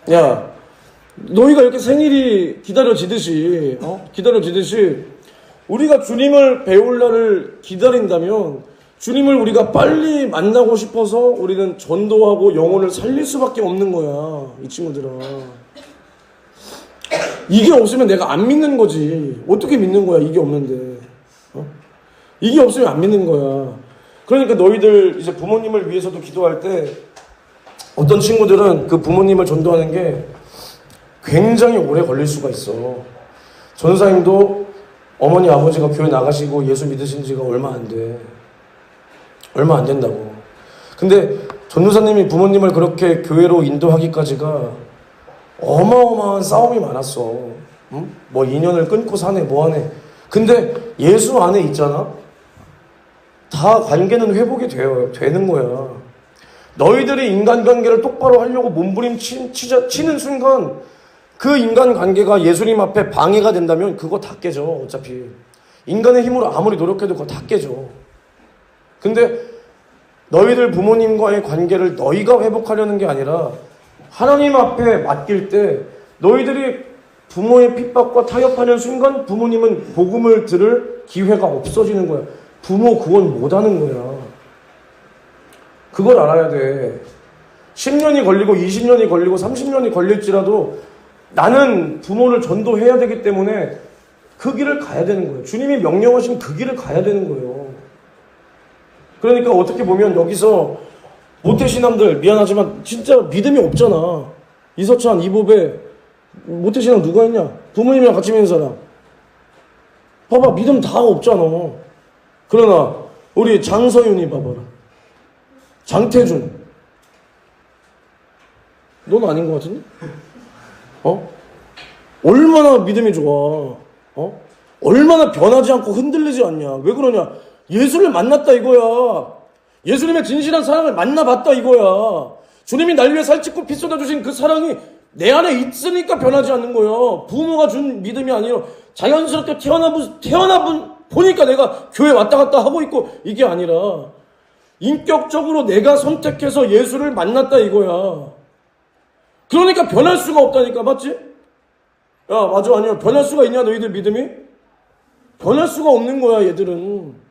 S1: 해? 야, 너희가 이렇게 생일이 기다려지듯이 우리가 주님을 배울 날을 기다린다면 주님을 우리가 빨리 만나고 싶어서 우리는 전도하고 영혼을 살릴 수밖에 없는 거야, 이 친구들아. 이게 없으면 내가 안 믿는 거지. 어떻게 믿는 거야, 이게 없는데. 이게 없으면 안 믿는 거야. 그러니까 너희들 이제 부모님을 위해서도 기도할 때 어떤 친구들은 그 부모님을 전도하는 게 굉장히 오래 걸릴 수가 있어. 전사님도 어머니 아버지가 교회 나가시고 예수 믿으신 지가 얼마 안 돼. 얼마 안 된다고. 근데 전도사님이 부모님을 그렇게 교회로 인도하기까지가 어마어마한 싸움이 많았어. 응? 뭐 인연을 끊고 사네 뭐하네. 근데 예수 안에 있잖아. 다 관계는 회복이 되는 거야. 너희들이 인간관계를 똑바로 하려고 몸부림치는 순간 그 인간관계가 예수님 앞에 방해가 된다면 그거 다 깨져. 어차피 인간의 힘으로 아무리 노력해도 그거 다 깨져. 근데 너희들 부모님과의 관계를 너희가 회복하려는 게 아니라 하나님 앞에 맡길 때 너희들이 부모의 핍박과 타협하는 순간 부모님은 복음을 들을 기회가 없어지는 거야. 부모 구원 못하는 거야. 그걸 알아야 돼. 10년이 걸리고 20년이 걸리고 30년이 걸릴지라도 나는 부모를 전도해야 되기 때문에 그 길을 가야 되는 거예요. 주님이 명령하신 그 길을 가야 되는 거예요. 그러니까 어떻게 보면 여기서 모태신앙들, 미안하지만 진짜 믿음이 없잖아. 이서찬, 이보배, 모태신앙 누가 있냐? 부모님이랑 같이 믿는 사람. 봐봐, 믿음 다 없잖아. 그러나 우리 장서윤이 봐봐라. 장태준. 넌 아닌 것 같은데? 얼마나 믿음이 좋아. 얼마나 변하지 않고 흔들리지 않냐. 왜 그러냐? 예수를 만났다 이거야. 예수님의 진실한 사랑을 만나봤다 이거야. 주님이 날 위해 살찌고 피 쏟아주신 그 사랑이 내 안에 있으니까 변하지 않는 거예요. 부모가 준 믿음이 아니라 자연스럽게 보니까 내가 교회 왔다 갔다 하고 있고, 이게 아니라 인격적으로 내가 선택해서 예수를 만났다 이거야. 그러니까 변할 수가 없다니까. 맞지? 야, 맞아, 아니야. 변할 수가 있냐 너희들 믿음이? 변할 수가 없는 거야 얘들은.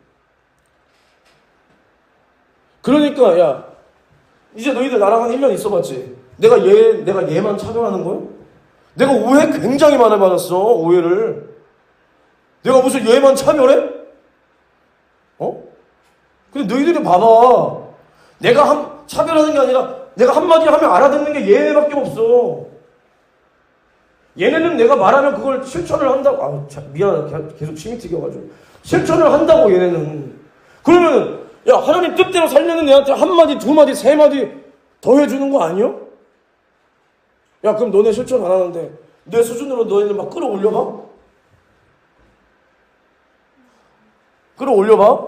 S1: 그러니까 야, 이제 너희들 나랑 한 1년 있어봤지? 내가 얘만 차별하는 거야? 내가 오해 굉장히 많이 받았어. 오해를. 내가 무슨 얘만 차별해? 근데 너희들이 봐봐. 내가 차별하는 게 아니라 내가 한마디 하면 알아듣는 게 얘네밖에 없어. 얘네는 내가 말하면 그걸 실천을 한다고. 미안해. 계속 침이 튀겨가지고. 실천을 한다고 얘네는. 그러면 야, 하나님 뜻대로 살려는 애한테 한마디, 두마디, 세마디 더 해주는 거 아니야? 야, 그럼 너네 실천 안 하는데 내 수준으로 너희들 막 끌어올려봐? 끌어올려봐?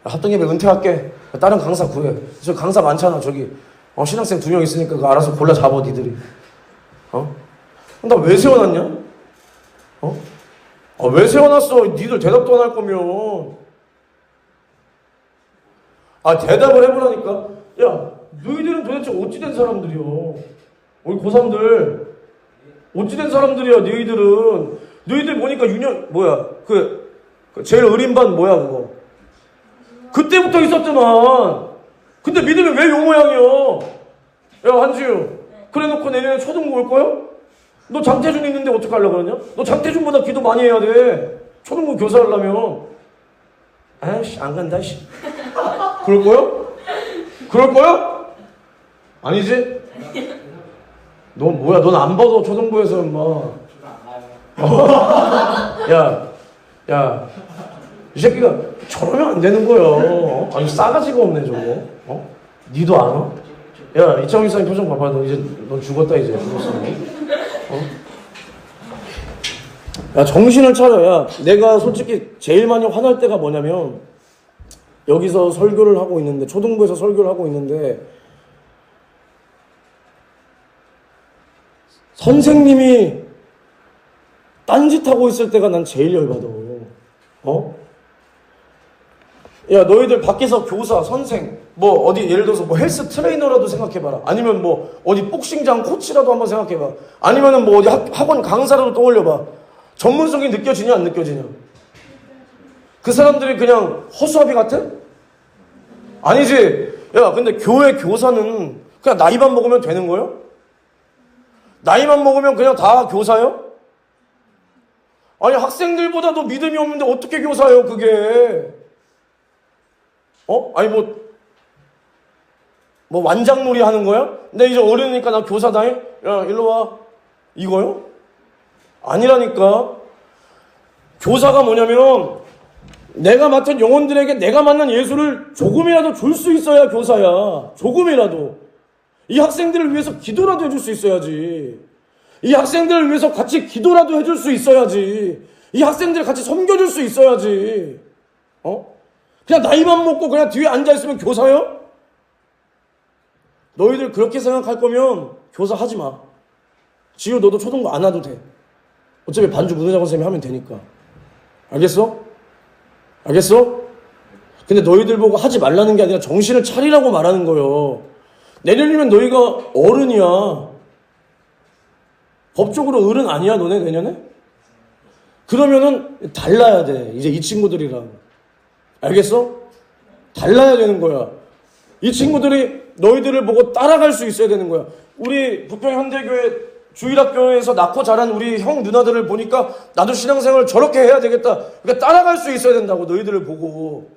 S1: 하던 김에 은퇴할게. 다른 강사 구해. 저 강사 많잖아, 저기. 신학생 2명 있으니까 그거 알아서 골라 잡아, 니들이. 나 왜 세워놨냐? 왜 세워놨어? 니들 대답도 안 할 거면. 대답을 해보라니까. 야, 너희들은 도대체 어찌된 사람들이여? 우리 고3들. 어찌된 사람들이야, 너희들은. 너희들 보니까 그 제일 어린 반 뭐야, 그거. 그때부터 있었더만. 근데 믿음이 왜 요 모양이여? 야, 한지유. 그래 놓고 내년에 초등부 올 거야? 너 장태준 있는데 어떡하려고 그러냐? 너 장태준보다 기도 많이 해야 돼. 초등부 교사 하려면. 아이씨, 안 간다, 씨. 그럴 거야? 그럴 거야? 아니지? 넌 뭐야? 넌 안 봐도 초등부에서 인마. 야. 이 새끼가 저러면 안 되는 거야. 아니, 싸가지가 없네, 저거. 니도 알아? 야, 이창훈 이사님 표정 봐봐. 넌 죽었다, 이제. 죽었어. 야, 정신을 차려. 야, 내가 솔직히 제일 많이 화날 때가 뭐냐면, 여기서 설교를 하고 있는데, 초등부에서 설교를 하고 있는데, 선생님이 딴짓하고 있을 때가 난 제일 열받아. 야, 너희들 밖에서 교사, 선생, 어디 예를 들어서 헬스 트레이너라도 생각해봐라. 아니면 어디 복싱장 코치라도 한번 생각해봐. 아니면은 어디 학원 강사라도 떠올려봐. 전문성이 느껴지냐 안 느껴지냐? 그 사람들이 그냥 허수아비 같아? 아니지. 야, 근데 교회 교사는 그냥 나이만 먹으면 되는 거예요? 나이만 먹으면 그냥 다 교사요? 아니, 학생들보다도 믿음이 없는데 어떻게 교사예요, 그게? 아니, 완장놀이 하는 거야? 근데 이제 어른이니까 나 교사다 해? 야, 일로 와. 이거요? 아니라니까. 교사가 뭐냐면, 내가 맡은 영혼들에게 내가 만난 예수를 조금이라도 줄 수 있어야 교사야. 조금이라도. 이 학생들을 위해서 기도라도 해줄 수 있어야지. 이 학생들을 위해서 같이 기도라도 해줄 수 있어야지. 이 학생들을 같이 섬겨줄 수 있어야지. 그냥 나이만 먹고 그냥 뒤에 앉아있으면 교사요? 너희들 그렇게 생각할 거면 교사 하지 마. 지효, 너도 초등부 안 와도 돼. 어차피 반주 문혜자고 선생님이 하면 되니까. 알겠어? 알겠어? 근데 너희들 보고 하지 말라는 게 아니라 정신을 차리라고 말하는 거예요. 내년이면 너희가 어른이야. 법적으로 어른 아니야 너네 내년에? 그러면은 달라야 돼. 이제 이 친구들이랑. 알겠어? 달라야 되는 거야. 이 친구들이 너희들을 보고 따라갈 수 있어야 되는 거야. 우리 부평현대교회 주일학교에서 낳고 자란 우리 형 누나들을 보니까 나도 신앙생활을 저렇게 해야 되겠다. 그러니까 따라갈 수 있어야 된다고 너희들을 보고.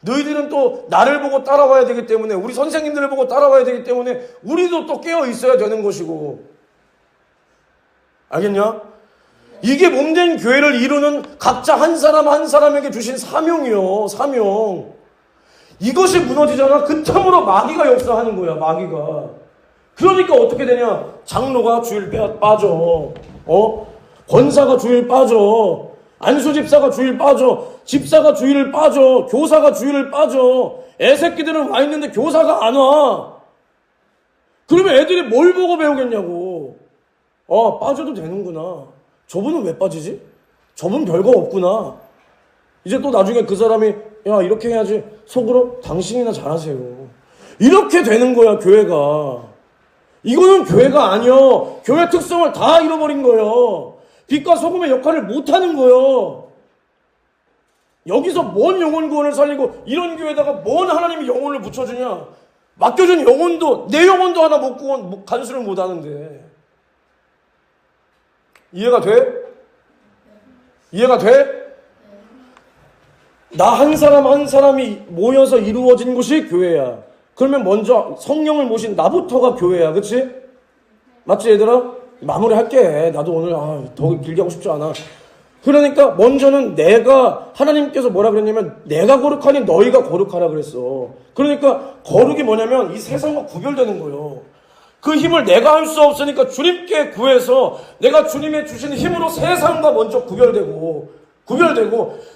S1: 너희들은 또 나를 보고 따라와야 되기 때문에 우리 선생님들을 보고 따라와야 되기 때문에 우리도 또 깨어 있어야 되는 것이고. 알겠냐? 이게 몸된 교회를 이루는 각자 한 사람 한 사람에게 주신 사명이요. 사명. 이것이 무너지잖아. 그 틈으로 마귀가 역사하는 거야. 마귀가. 그러니까 어떻게 되냐? 장로가 주일 빠져. 권사가 주일 빠져. 안수집사가 주일 빠져. 집사가 주일 빠져. 교사가 주일을 빠져. 애새끼들은 와 있는데 교사가 안 와. 그러면 애들이 뭘 보고 배우겠냐고. 빠져도 되는구나. 저분은 왜 빠지지? 저분 별거 없구나. 이제 또 나중에 그 사람이 야 이렇게 해야지. 속으로 당신이나 잘하세요. 이렇게 되는 거야 교회가. 이거는 교회가 아니야. 교회 특성을 다 잃어버린 거예요. 빛과 소금의 역할을 못하는 거예요. 여기서 뭔 영혼 구원을 살리고 이런 교회에다가 뭔 하나님이 영혼을 붙여주냐. 맡겨준 영혼도 내 영혼도 하나 못 구원 간수를 못하는데. 이해가 돼? 이해가 돼? 나 한 사람 한 사람이 모여서 이루어진 곳이 교회야. 그러면 먼저 성령을 모신 나부터가 교회야. 그치? 맞지 얘들아? 마무리 할게. 나도 오늘 더 길게 하고 싶지 않아. 그러니까 먼저는 내가 하나님께서 뭐라 그랬냐면 내가 거룩하니 너희가 거룩하라 그랬어. 그러니까 거룩이 뭐냐면 이 세상과 구별되는 거예요. 그 힘을 내가 할 수 없으니까 주님께 구해서 내가 주님의 주신 힘으로 세상과 먼저 구별되고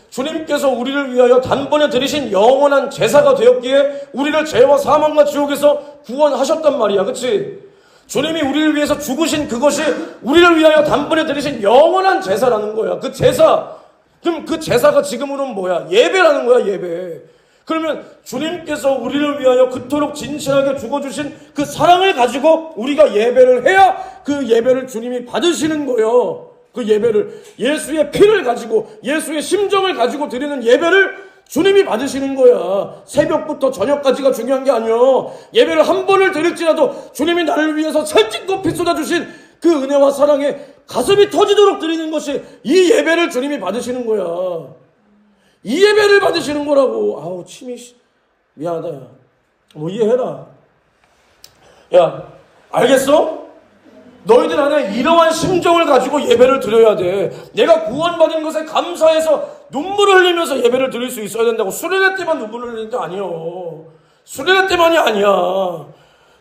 S1: 주님께서 우리를 위하여 단번에 드리신 영원한 제사가 되었기에 우리를 죄와 사망과 지옥에서 구원하셨단 말이야. 그치? 주님이 우리를 위해서 죽으신 그것이 우리를 위하여 단번에 드리신 영원한 제사라는 거야. 그 제사. 그럼 그 제사가 지금으로는 뭐야? 예배라는 거야. 예배. 그러면 주님께서 우리를 위하여 그토록 진실하게 죽어주신 그 사랑을 가지고 우리가 예배를 해야 그 예배를 주님이 받으시는 거예요. 그 예배를 예수의 피를 가지고 예수의 심정을 가지고 드리는 예배를 주님이 받으시는 거야. 새벽부터 저녁까지가 중요한 게 아니야. 예배를 한 번을 드릴지라도 주님이 나를 위해서 살찐고 피 쏟아주신 그 은혜와 사랑에 가슴이 터지도록 드리는 것이 이 예배를 주님이 받으시는 거야. 이 예배를 받으시는 거라고. 침이 미안하다. 야. 뭐 이해해라. 야, 알겠어? 너희들 안에 이러한 심정을 가지고 예배를 드려야 돼. 내가 구원받은 것에 감사해서 눈물을 흘리면서 예배를 드릴 수 있어야 된다고. 수련회 때만 눈물을 흘리는 게 아니요. 수련회 때만이 아니야.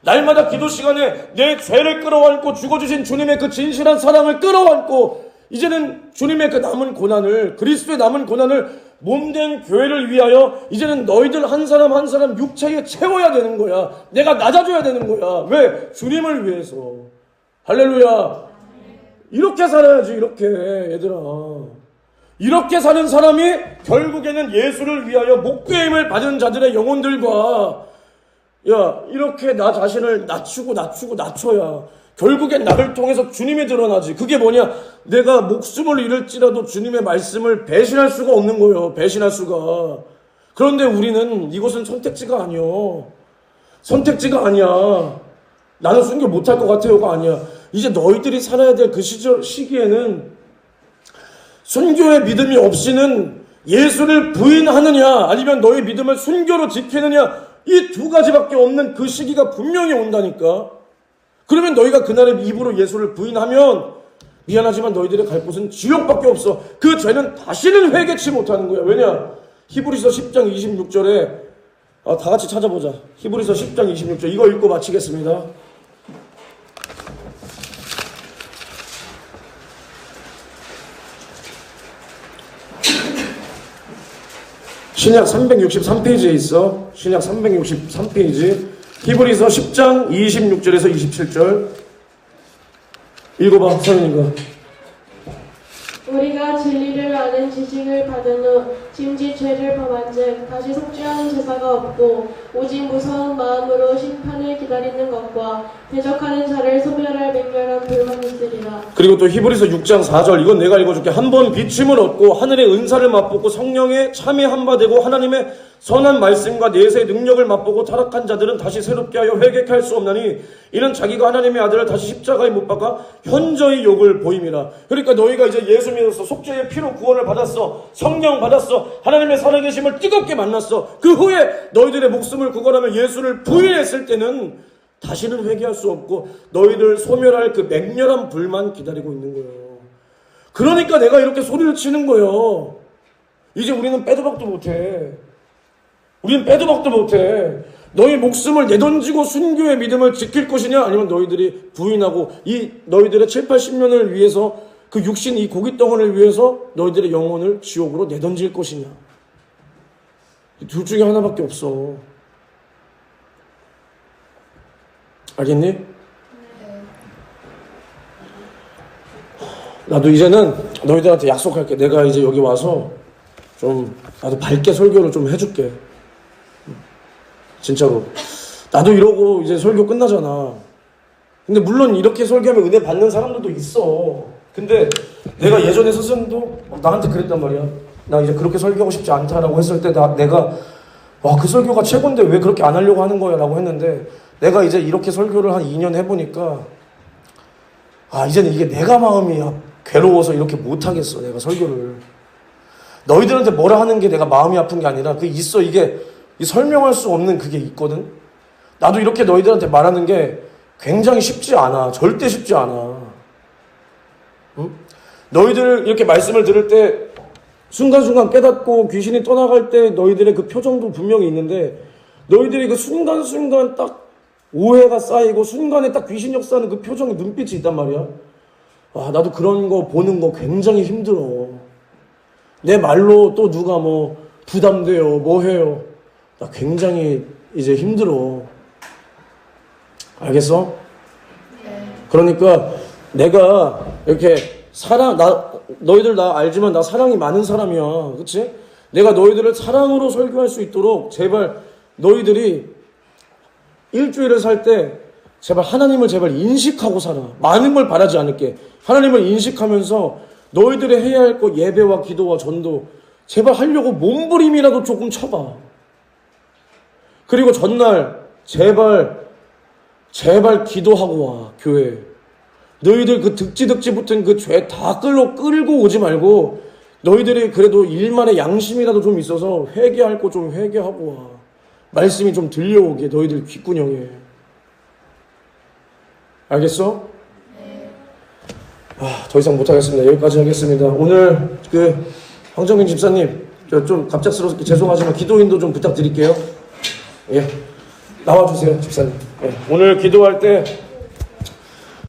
S1: 날마다 기도 시간에 내 죄를 끌어안고 죽어주신 주님의 그 진실한 사랑을 끌어안고 이제는 주님의 그 남은 고난을, 그리스도의 남은 고난을 몸된 교회를 위하여 이제는 너희들 한 사람 한 사람 육체에 채워야 되는 거야. 내가 낮아져야 되는 거야. 왜? 주님을 위해서. 할렐루야. 이렇게 살아야지. 이렇게 얘들아. 이렇게 사는 사람이 결국에는 예수를 위하여 목배임을 받은 자들의 영혼들과 이렇게 나 자신을 낮춰야 결국엔 나를 통해서 주님이 드러나지. 그게 뭐냐? 내가 목숨을 잃을지라도 주님의 말씀을 배신할 수가 없는 거예요. 배신할 수가. 그런데 우리는 이것은 선택지가 아니요. 선택지가 아니야. 나는 순교 못할 것 같아요가 아니야. 이제 너희들이 살아야 될 그 시기에는 순교의 믿음이 없이는 예수를 부인하느냐 아니면 너희 믿음을 순교로 지키느냐 이 두 가지밖에 없는 그 시기가 분명히 온다니까. 그러면 너희가 그날에 입으로 예수를 부인하면 미안하지만 너희들의 갈 곳은 지옥밖에 없어. 그 죄는 다시는 회개치 못하는 거야. 왜냐? 히브리서 10장 26절에 다 같이 찾아보자. 히브리서 10장 26절 이거 읽고 마치겠습니다. 신약 363페이지에 있어. 신약 363페이지 히브리서 10장 26절에서 27절 읽어봐. 서윤이가.
S2: 우리가 진리를 아는 지식을 받은 후 짐짓 죄를 범한즉 다시 속죄하는 제사가 없고 오직 무서운 마음으로 심판을 기다리는 것과 대적하는 자를 소멸할 맹렬한 불만이 있으리라.
S1: 그리고 또 히브리서 6장 4절 이건 내가 읽어줄게. 한 번 비침을 얻고 하늘의 은사를 맛보고 성령에 참여한 바 되고 하나님의 선한 말씀과 내세의 능력을 맛보고 타락한 자들은 다시 새롭게 하여 회개할 수 없나니 이는 자기가 하나님의 아들을 다시 십자가에 못 박아 현저히 욕을 보임이라. 그러니까 너희가 이제 예수 믿었어. 속죄의 피로 구원을 받았어. 성령 받았어. 하나님의 살아계심을 뜨겁게 만났어. 그 후에 너희들의 목숨을 구걸하며 예수를 부인했을 때는 다시는 회개할 수 없고 너희들 소멸할 그 맹렬한 불만 기다리고 있는 거예요. 그러니까 내가 이렇게 소리를 치는 거예요. 이제 우리는 빼도 박도 못해. 우리는 빼도 박도 못해. 너희 목숨을 내던지고 순교의 믿음을 지킬 것이냐, 아니면 너희들이 부인하고 이 너희들의 7, 80년을 위해서 그 육신 이 고깃덩어리를 위해서 너희들의 영혼을 지옥으로 내던질 것이냐. 둘 중에 하나밖에 없어. 알겠니? 나도 이제는 너희들한테 약속할게. 내가 이제 여기 와서 좀 나도 밝게 설교를 좀 해줄게. 진짜로. 나도 이러고 이제 설교 끝나잖아. 근데 물론 이렇게 설교하면 은혜 받는 사람들도 있어. 근데 내가 예전에 스승도 나한테 그랬단 말이야. 나 이제 그렇게 설교하고 싶지 않다라고 했을 때 내가 와, 그 설교가 최고인데 왜 그렇게 안 하려고 하는 거야? 라고 했는데 내가 이제 이렇게 설교를 한 2년 해보니까 이제는 이게 내가 마음이 괴로워서 이렇게 못하겠어. 내가 설교를. 너희들한테 뭐라 하는 게 내가 마음이 아픈 게 아니라 이게 설명할 수 없는 그게 있거든. 나도 이렇게 너희들한테 말하는 게 굉장히 쉽지 않아. 절대 쉽지 않아. 응? 너희들 이렇게 말씀을 들을 때 순간순간 깨닫고 귀신이 떠나갈 때 너희들의 그 표정도 분명히 있는데 너희들이 그 순간순간 딱 오해가 쌓이고 순간에 딱 귀신 역사하는 그 표정이 눈빛이 있단 말이야. 나도 그런 거 보는 거 굉장히 힘들어. 내 말로 또 누가 뭐 부담돼요, 뭐 해요. 나 굉장히 이제 힘들어. 알겠어? 그러니까 내가 이렇게 너희들 나 알지만 나 사랑이 많은 사람이야. 그치? 내가 너희들을 사랑으로 설교할 수 있도록 제발 너희들이 일주일을 살 때 제발 하나님을 제발 인식하고 살아. 많은 걸 바라지 않을게. 하나님을 인식하면서 너희들이 해야 할 거 예배와 기도와 전도 제발 하려고 몸부림이라도 조금 쳐봐. 그리고 전날 제발 기도하고 와. 교회. 너희들 그 득지 붙은 그 죄 다 끌고 오지 말고 너희들이 그래도 일만의 양심이라도 좀 있어서 회개할 거 좀 회개하고 와. 말씀이 좀 들려오게 너희들 귓구녕에. 알겠어? 네. 더 이상 못하겠습니다. 여기까지 하겠습니다. 오늘 황정민 집사님 좀 갑작스럽게 죄송하지만 기도인도 좀 부탁드릴게요. 예, 나와주세요 집사님. 예. 오늘 기도할 때